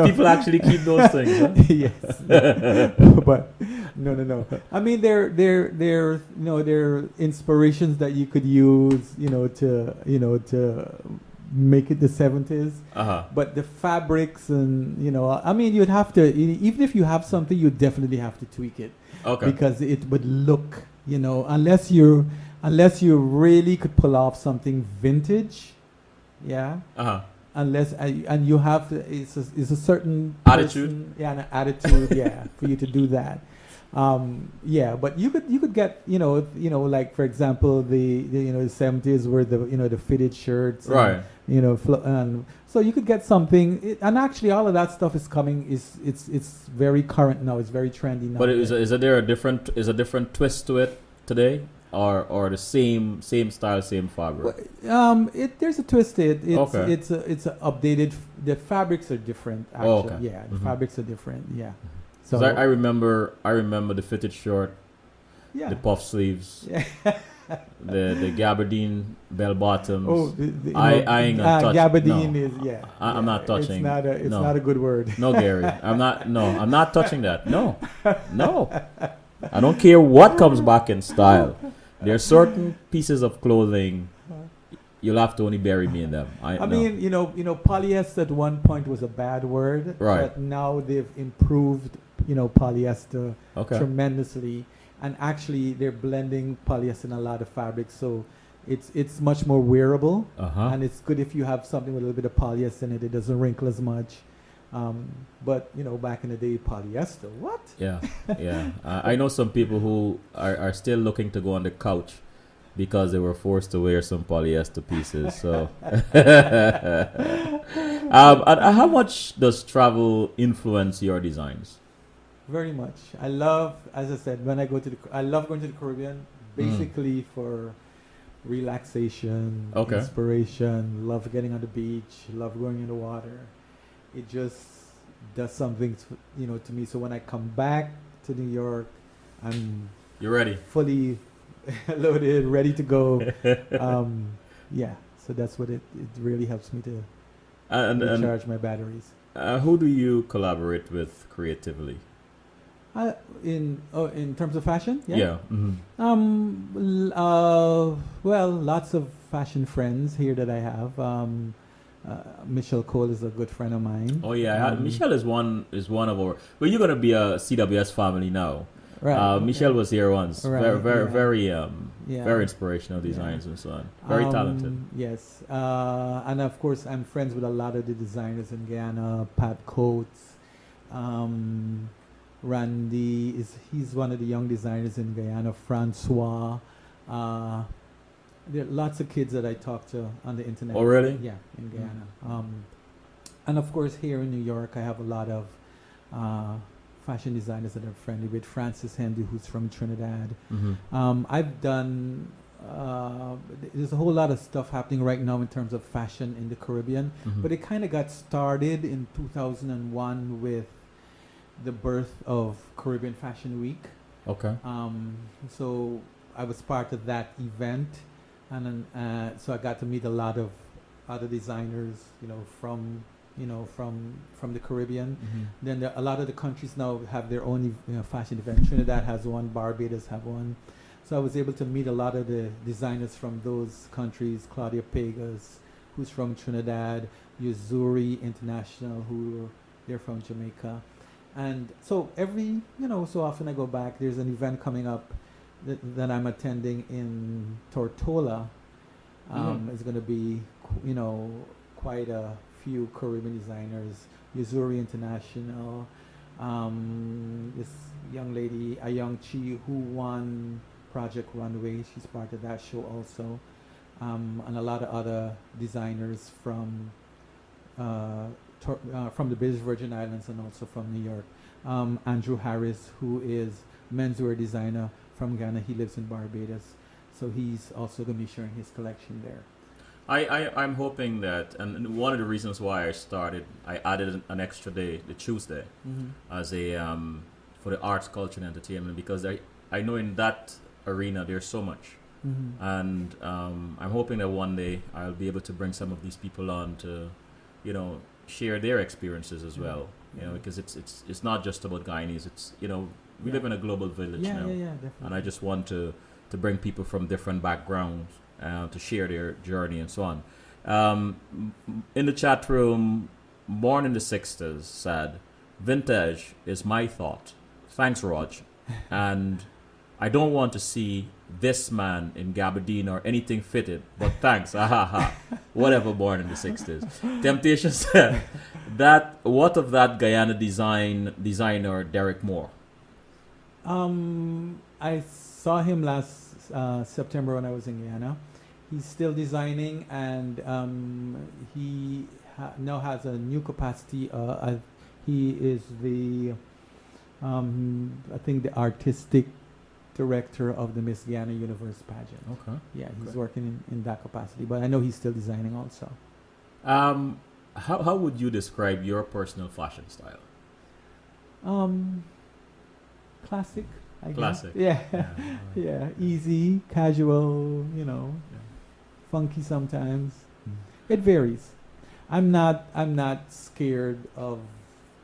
People actually keep those things, huh? Yes. But no. I mean, they're inspirations that you could use, to make it the 70s. Uh-huh. But the fabrics and, I mean, you'd have to, even if you have something, you definitely have to tweak it. Okay. Because it would look, unless you really could pull off something vintage, yeah. Uh-huh. And you have to, it's a certain attitude. An attitude, yeah, for you to do that. Yeah, but you could get, like for example, the 70s were the fitted shirts, and, Right. and so you could get something, and actually all of that stuff is coming. It's very current now. It's very trendy now. But is there a different twist to it today, or the same style, same fabric? There's a twist to it. Okay. It's updated. The fabrics are different. Actually, Oh, okay. Yeah, the fabrics are different. Yeah. So I remember the fitted short. Yeah. the puff sleeves, Yeah. the gabardine bell bottoms. Oh, I ain't gonna touch. gabardine No, is I'm yeah, not touching. It's no, not a good word. no, Gary. I'm not. No, I'm not touching that. No, no. I don't care what comes back in style. There are certain pieces of clothing you'll have to only bury me in them. I No. mean, polyester at one point was a bad word, Right. but now they've improved, polyester Okay. tremendously, and actually they're blending polyester in a lot of fabrics, so it's much more wearable, Uh-huh. and it's good if you have something with a little bit of polyester in it. It doesn't wrinkle as much. But back in the day, polyester, what? Yeah, yeah. I know some people who are still looking to go on the couch because they were forced to wear some polyester pieces. So, and how much does travel influence your designs? Very much. I love, as I said, I love going to the Caribbean, basically for relaxation, Okay. inspiration, love getting on the beach, love going in the water. It just does something, to me. So when I come back to New York, I'm You ready? fully loaded, ready to go. Yeah, so that's what it really helps me to And recharge my batteries. who do you collaborate with creatively? In terms of fashion, Yeah. well, lots of fashion friends here that I have. Michelle Cole is a good friend of mine. Oh yeah, Michelle is one of our. Well, you're gonna be a CWS family now. Right. Michelle was here once. Right, Very yeah. very inspirational designs and so on. Very talented. Yes, and of course I'm friends with a lot of the designers in Guyana. Pat Coates, Randy he's one of the young designers in Guyana. Francois. There are lots of kids that I talk to on the internet. Oh really? Yeah, in Guyana. And of course here in New York I have a lot of fashion designers that I'm friendly with. Francis Hendy, who's from Trinidad. I've done there's a whole lot of stuff happening right now in terms of fashion in the Caribbean, but it kind of got started in 2001 with the birth of Caribbean Fashion Week. Okay. So I was part of that event, and then, so I got to meet a lot of other designers, from the Caribbean. Then a lot of the countries now have their own fashion event. Trinidad has one, Barbados have one. So I was able to meet a lot of the designers from those countries. Claudia Pegas, who's from Trinidad, Yuzuri International, they're from Jamaica. And so every, so often I go back, there's an event coming up that I'm attending in Tortola. It's going to be, quite a few Caribbean designers. Yuzuri International, this young lady, Ayong Chi, who won Project Runway. She's part of that show also. And a lot of other designers from the British Virgin Islands and also from New York. Andrew Harris, who is menswear designer from Ghana. He lives in Barbados. So he's also going to be sharing his collection there. I'm hoping that, and one of the reasons why I added an extra day, the Tuesday, as a for the arts, culture, and entertainment, because I know in that arena there's so much, and I'm hoping that one day I'll be able to bring some of these people on to, share their experiences as well, because it's not just about Guyanese. It's we live in a global village now, definitely. and I just want to bring people from different backgrounds. To share their journey and so on. In the chat room, born in the 60s said, "Vintage is my thought. Thanks, Raj. And I don't want to see this man in gabardine or anything fitted, but thanks. Whatever, born in the 60s. Temptation said, what of that Guyana designer, Derek Moore? I saw him last September when I was in Guyana. He's still designing, and he now has a new capacity. He is the, I think, the artistic director of the Miss Guyana Universe pageant. Okay. Yeah, he's working in that capacity, but I know he's still designing also. How would you describe your personal fashion style? Classic. I guess. Classic. Yeah. Yeah. Yeah. Easy, casual, funky sometimes. It varies. I'm not scared of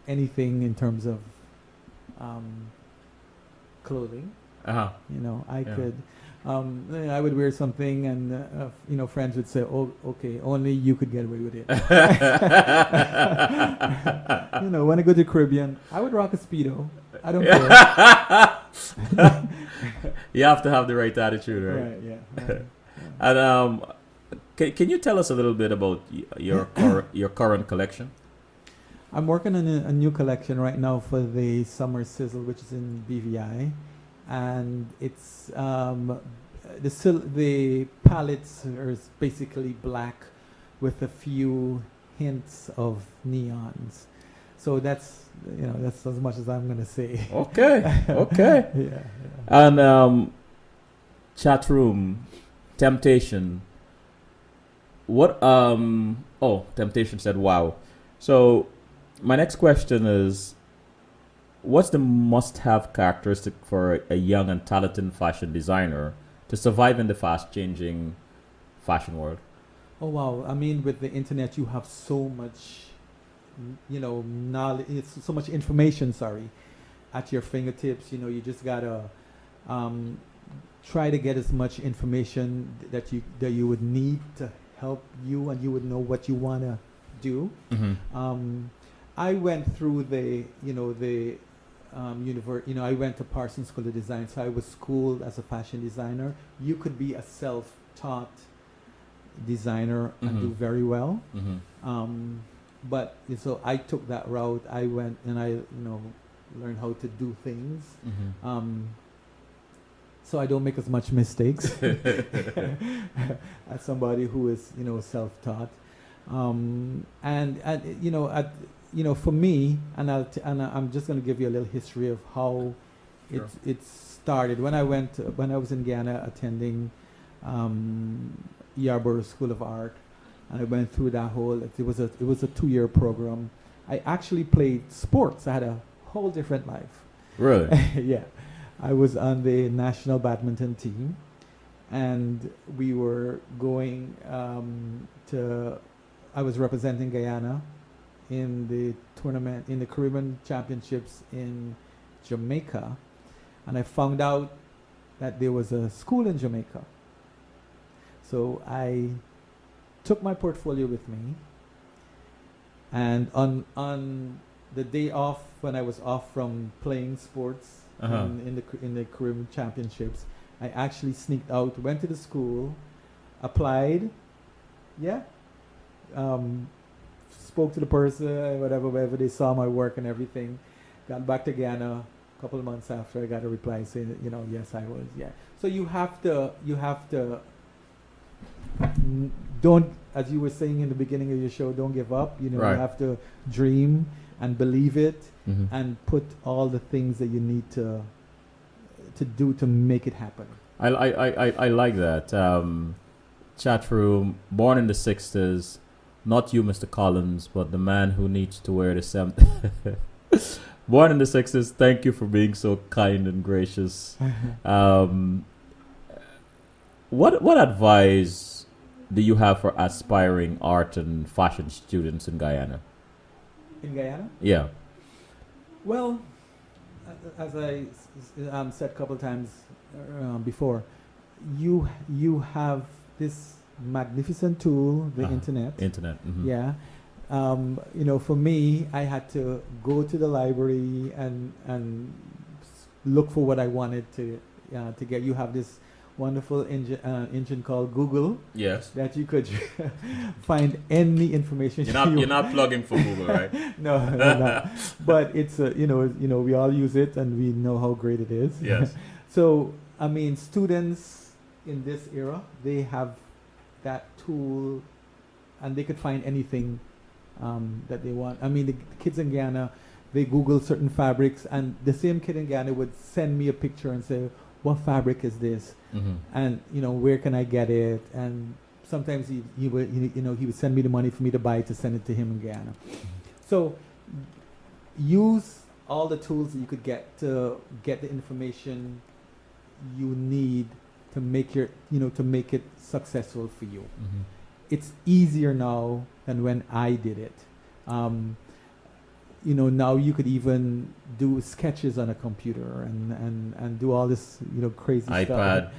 anything in terms of um, clothing. Uh-huh. I Yeah. could, I would wear something, and friends would say, "Oh, okay, only you could get away with it." When I go to the Caribbean, I would rock a speedo. I don't care. You have to have the right attitude, right? Right? Yeah. Right. And can you tell us a little bit about your current collection? I'm working on a new collection right now for the Summer Sizzle, which is in BVI, and it's the palettes are basically black with a few hints of neons. So that's as much as I'm gonna say. Okay. Okay. Yeah. And chat room, Temptation. What? Oh, Temptation said, "Wow." So my next question is, what's the must-have characteristic for a young and talented fashion designer to survive in the fast-changing fashion world? Oh wow! I mean, with the internet, you have so much, knowledge. It's so much information. Sorry, at your fingertips. You just gotta try to get as much information that you would need to help you, and you would know what you wanna do. Mm-hmm. I went through the I went to Parsons School of Design, so I was schooled as a fashion designer. You could be a self-taught designer and do very well. Mm-hmm. But so I took that route. I went and I learned how to do things. Mm-hmm. So I don't make as much mistakes as somebody who is self-taught. For me, and I'm just going to give you a little history of how Sure. it started. When I was in Ghana attending Yarborough School of Art, and I went through that whole. It was a 2-year program. I actually played sports. I had a whole different life. Really? Yeah, I was on the national badminton team, and we were going I was representing Guyana in the tournament, in the Caribbean Championships in Jamaica, and I found out that there was a school in Jamaica. So I took my portfolio with me, and on the day off, when I was off from playing sports in the Caribbean Championships, I actually sneaked out, went to the school, applied, spoke to the person, whatever they saw my work and everything. Got back to Ghana a couple of months after. I got a reply saying, yes, I was. Yeah. So you have to don't, as you were saying in the beginning of your show, don't give up. Right. You have to dream and believe it, Mm-hmm. and put all the things that you need to do to make it happen. I like that. Chat room, born in the 60s, not you, Mr. Collins, but the man who needs to wear the born in the 60s, thank you for being so kind and gracious. What advice do you have for aspiring art and fashion students in Guyana? In Guyana? Yeah. Well, as I said a couple times before, you have this magnificent tool, the internet. Internet. Mm-hmm. Yeah. For me, I had to go to the library and look for what I wanted to get. You have this wonderful engine called Google. Yes. That you could find any information. You're not plugging for Google, right? No, not. But it's we all use it and we know how great it is. Yes. So I mean, students in this era, they have that tool, and they could find anything that they want. I mean, the kids in Ghana, they Google certain fabrics, and the same kid in Ghana would send me a picture and say, "What fabric is this?" Mm-hmm. And where can I get it? And sometimes he would send me the money for me to buy it to send it to him in Ghana. So use all the tools that you could get to get the information you need to make to make it successful for you. Mhm. It's easier now than when I did it. Now you could even do sketches on a computer and do all this, crazy stuff. iPad.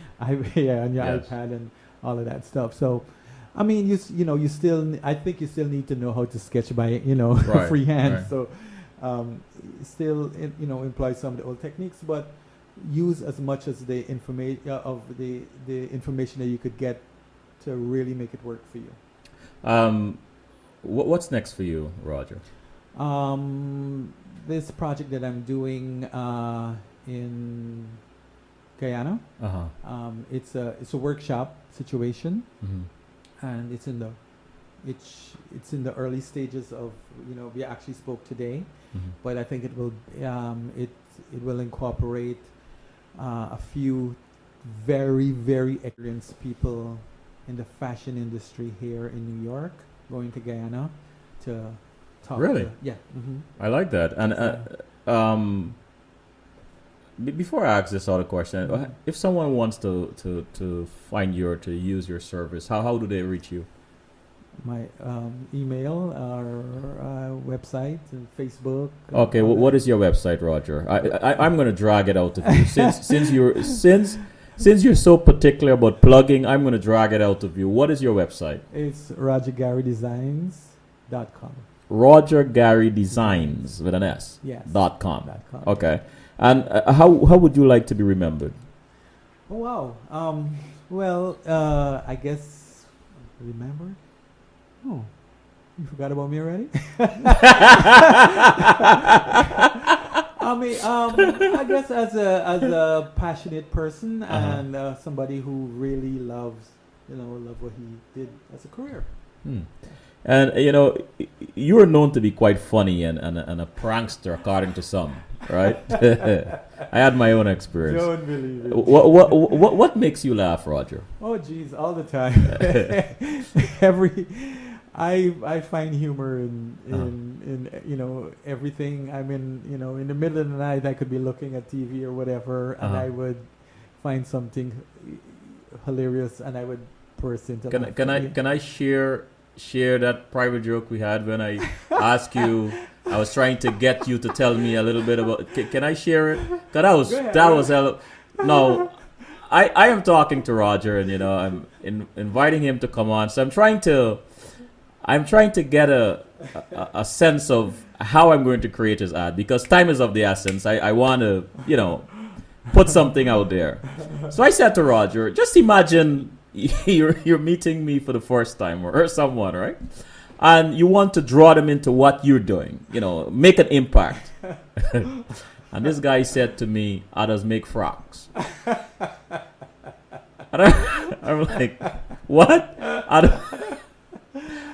Yeah, on your Yes. iPad and all of that stuff. So, I mean, I think you still need to know how to sketch by, Right, freehand. right. So, still, employ some of the old techniques, but use as much as the information the information that you could get to really make it work for you. What's next for you, Roger? This project that I'm doing in Guyana, it's a workshop situation, and it's in the early stages of, we actually spoke today, but I think it will incorporate a few very, very experienced people in the fashion industry here in New York going to Guyana to talk. Really? Yeah. I like that. And before I ask this other question, if someone wants to find you or to use your service, how do they reach you? My email, our website, and Facebook. Okay, what is your website, Roger? I'm going to drag it out of you since you're so particular about plugging. I'm going to drag it out of you. What is your website? It's RogerGaryDesigns.com. Roger Gary Designs with an S. Yes. .com. .com. Okay, and how would you like to be remembered? Oh wow. Well, I guess remember. Oh, you forgot about me already? I guess as a passionate person and somebody who really loves what he did as a career. And you are known to be quite funny and a prankster, according to some, right? I had my own experience. Don't believe it. What makes you laugh, Roger? Oh, geez, all the time. I find humor in everything. I mean, in the middle of the night, I could be looking at TV or whatever, and I would find something hilarious, and I would burst into. Can I share that private joke we had when I asked you? I was trying to get you to tell me a little bit about. Can I share it? Cause that was no. I am talking to Roger, and I'm inviting him to come on. So I'm trying to get a sense of how I'm going to create his ad, because time is of the essence. I want to, put something out there. So I said to Roger, just imagine you're meeting me for the first time or someone, right? And you want to draw them into what you're doing, make an impact. And this guy said to me, others make frocks. And I'm like, what?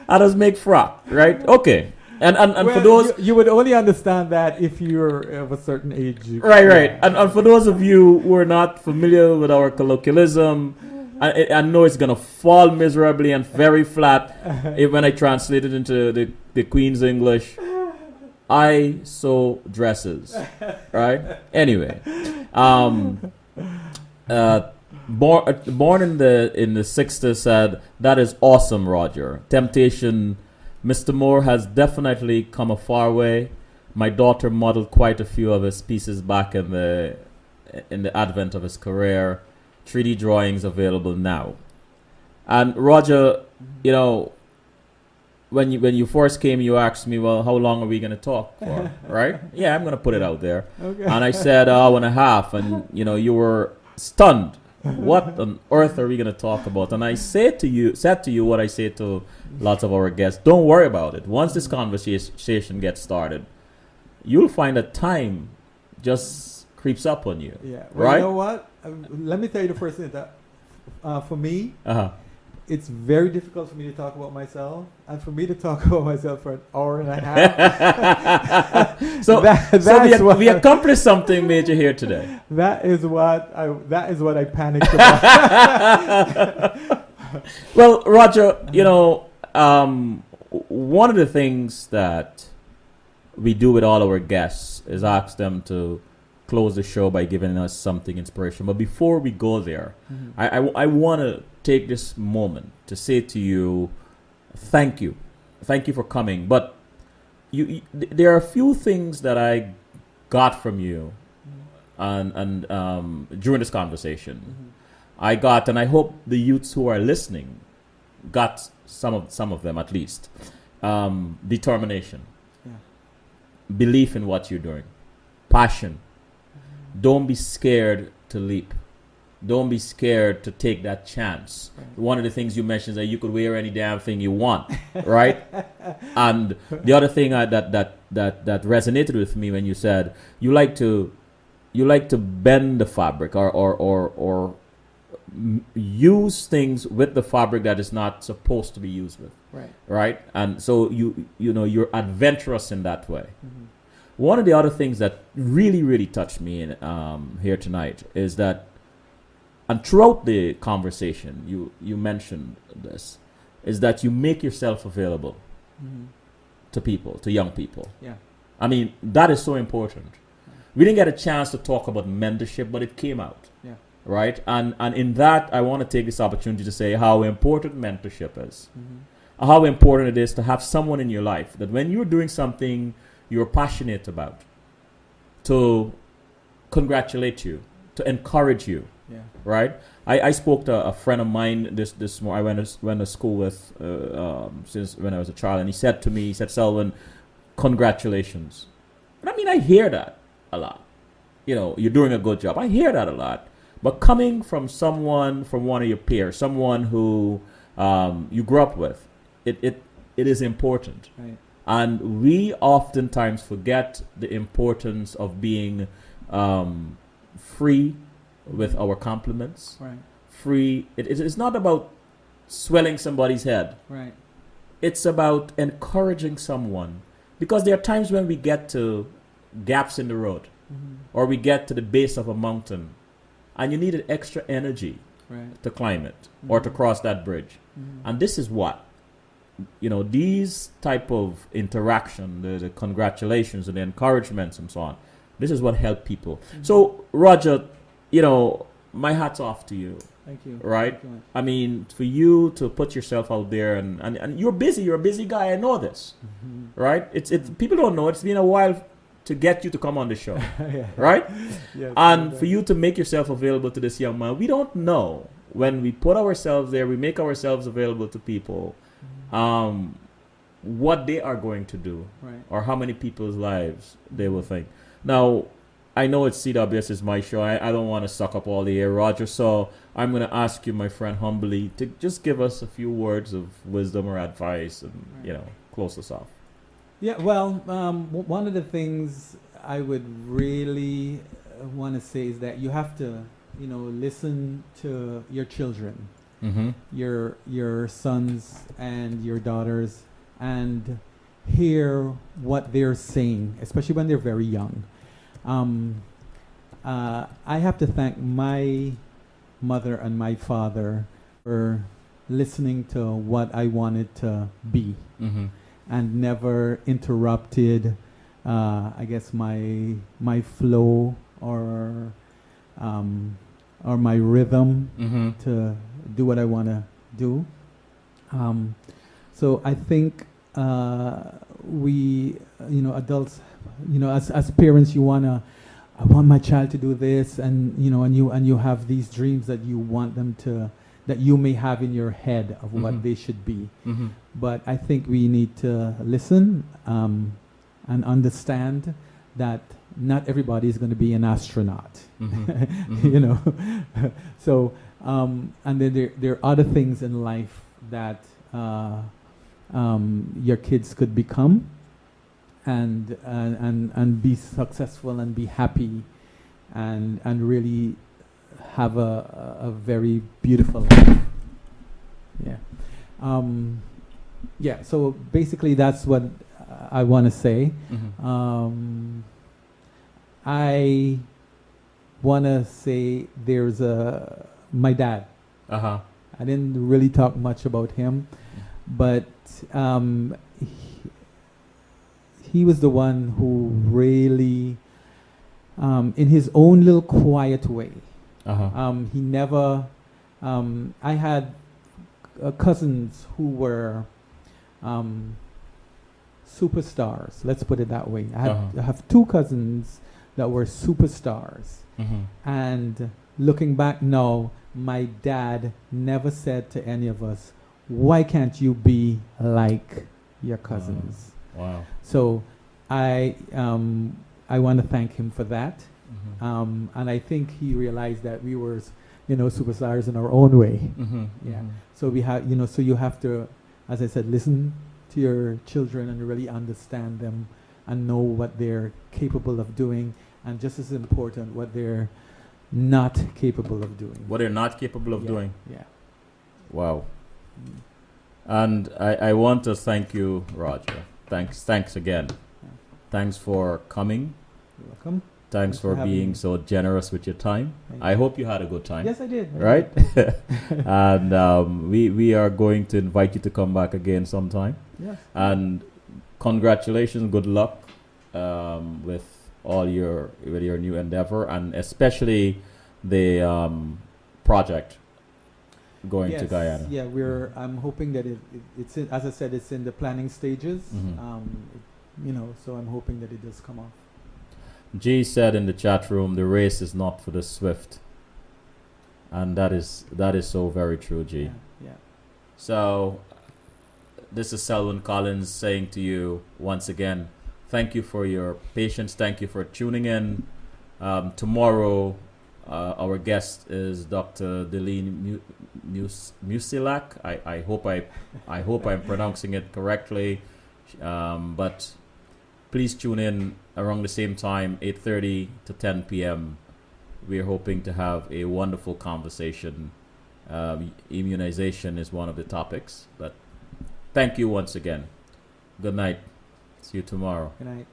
Others make frock, right? Okay. And for those... You would only understand that if you're of a certain age. Right. And for those of you who are not familiar with our colloquialism, I know it's going to fall miserably and very flat when I translate it into the Queen's English. I sew dresses, right? Anyway, born in the 60s said, that is awesome, Roger. Temptation, Mr. Moore has definitely come a far way. My daughter modeled quite a few of his pieces back in the advent of his career. 3D drawings available now. And Roger, when you first came, you asked me, well, how long are we going to talk for, right? Yeah, I'm going to put it out there. Okay. And I said, hour and a half, and you were stunned. What on earth are we going to talk about? And I said to you what I say to lots of our guests: don't worry about it. Once this conversation gets started, you'll find that time just creeps up on you. Yeah. Well, right? You know what? Let me tell you the first thing that for me, it's very difficult for me to talk about myself, and for me to talk about myself for an hour and a half. so we accomplished something major here today. That is what I panicked about. Well, Roger, one of the things that we do with all our guests is ask them to close the show by giving us something inspirational. But before we go there, I want to take this moment to say to you, thank you for coming. But there are a few things that I got from you, and during this conversation, I got, and I hope the youths who are listening got some of them at least. Determination, belief in what you're doing, passion. Don't be scared to leap. Don't be scared to take that chance. Right. One of the things you mentioned is that you could wear any damn thing you want, right? And the other thing that resonated with me when you said you like to bend the fabric or use things with the fabric that is not supposed to be used with, right? And so you're adventurous in that way. One of the other things that really touched me here tonight is that, and throughout the conversation, you mentioned this, is that you make yourself available to people, to young people. Yeah. I mean, that is so important. We didn't get a chance to talk about mentorship, but it came out. Yeah. Right? And in that, I want to take this opportunity to say how important mentorship is. How important it is to have someone in your life that when you're doing something you're passionate about, to congratulate you, to encourage you. Yeah. Right? I spoke to a friend of mine this morning. I went to school with since when I was a child, and he said to me, Selwyn, congratulations. And I mean, I hear that a lot. You're doing a good job. I hear that a lot. But coming from someone, from one of your peers, someone who you grew up with, it is important. Right. And we oftentimes forget the importance of being free with our compliments. Right. Free. It's not about swelling somebody's head. Right. It's about encouraging someone. Because there are times when we get to gaps in the road, or we get to the base of a mountain, and you needed extra energy to climb it or to cross that bridge. And this is what, these type of interaction, the congratulations and the encouragements and so on, this is what help people. So, Roger, my hat's off to you. Thank you. Right? Thank you. I mean, for you to put yourself out there, and you're busy. You're a busy guy. I know this. Right? It's people don't know. It's been a while to get you to come on the show. Yeah. Right? Yes, and for you to make yourself available to this young man, we don't know when we put ourselves there, we make ourselves available to people, what they are going to do, or how many people's lives they will think. Now, I know it's CWS is my show. I don't want to suck up all the air, Roger. So I'm going to ask you, my friend, humbly, to just give us a few words of wisdom or advice, and close us off. Yeah. Well, one of the things I would really want to say is that you have to, listen to your children, your sons and your daughters, and hear what they're saying, especially when they're very young. I have to thank my mother and my father for listening to what I wanted to be, and never interrupted, I guess, my flow or my rhythm to do what I want to do. So I think we, adults, as parents, I want my child to do this, and you have these dreams that you want them to, that you may have in your head of what they should be. But I think we need to listen and understand that not everybody is going to be an astronaut. So and then there are other things in life that your kids could become, and be successful and be happy, and really have a very beautiful life. Yeah. So basically, that's what I want to say. I want to say there's my dad. I didn't really talk much about him, but he was the one who really, in his own little quiet way, he never. I had cousins who were superstars. Let's put it that way. I have two cousins that were superstars, and looking back now, my dad never said to any of us, "Why can't you be like your cousins?" Wow. So I want to thank him for that, and I think he realized that we were, superstars in our own way. Yeah. So we have, so you have to, as I said, listen to your children and really understand them and know what they're capable of doing, and just as important, what they're not capable of doing. What they're not capable of doing. Yeah. Wow. And I want to thank you, Roger. Thanks again. Thanks for coming. You're welcome. Thanks for being so generous with your time. I hope you had a good time. Yes, I did. Right? And we are going to invite you to come back again sometime. Yes. And congratulations, good luck with all your new endeavor, and especially the project going to Guyana. Yeah, I'm hoping that it's in, as I said, it's in the planning stages. So I'm hoping that it does come off. G said in the chat room, the race is not for the swift, and that is so very true, G. Yeah. So this is Selwyn Collins saying to you once again, thank you for your patience. Thank you for tuning in. Tomorrow, our guest is Dr. Deline Musilak. I hope I'm pronouncing it correctly. But please tune in around the same time, 8:30 to 10 p.m. We're hoping to have a wonderful conversation. Immunization is one of the topics. But thank you once again. Good night. See you tomorrow. Good night.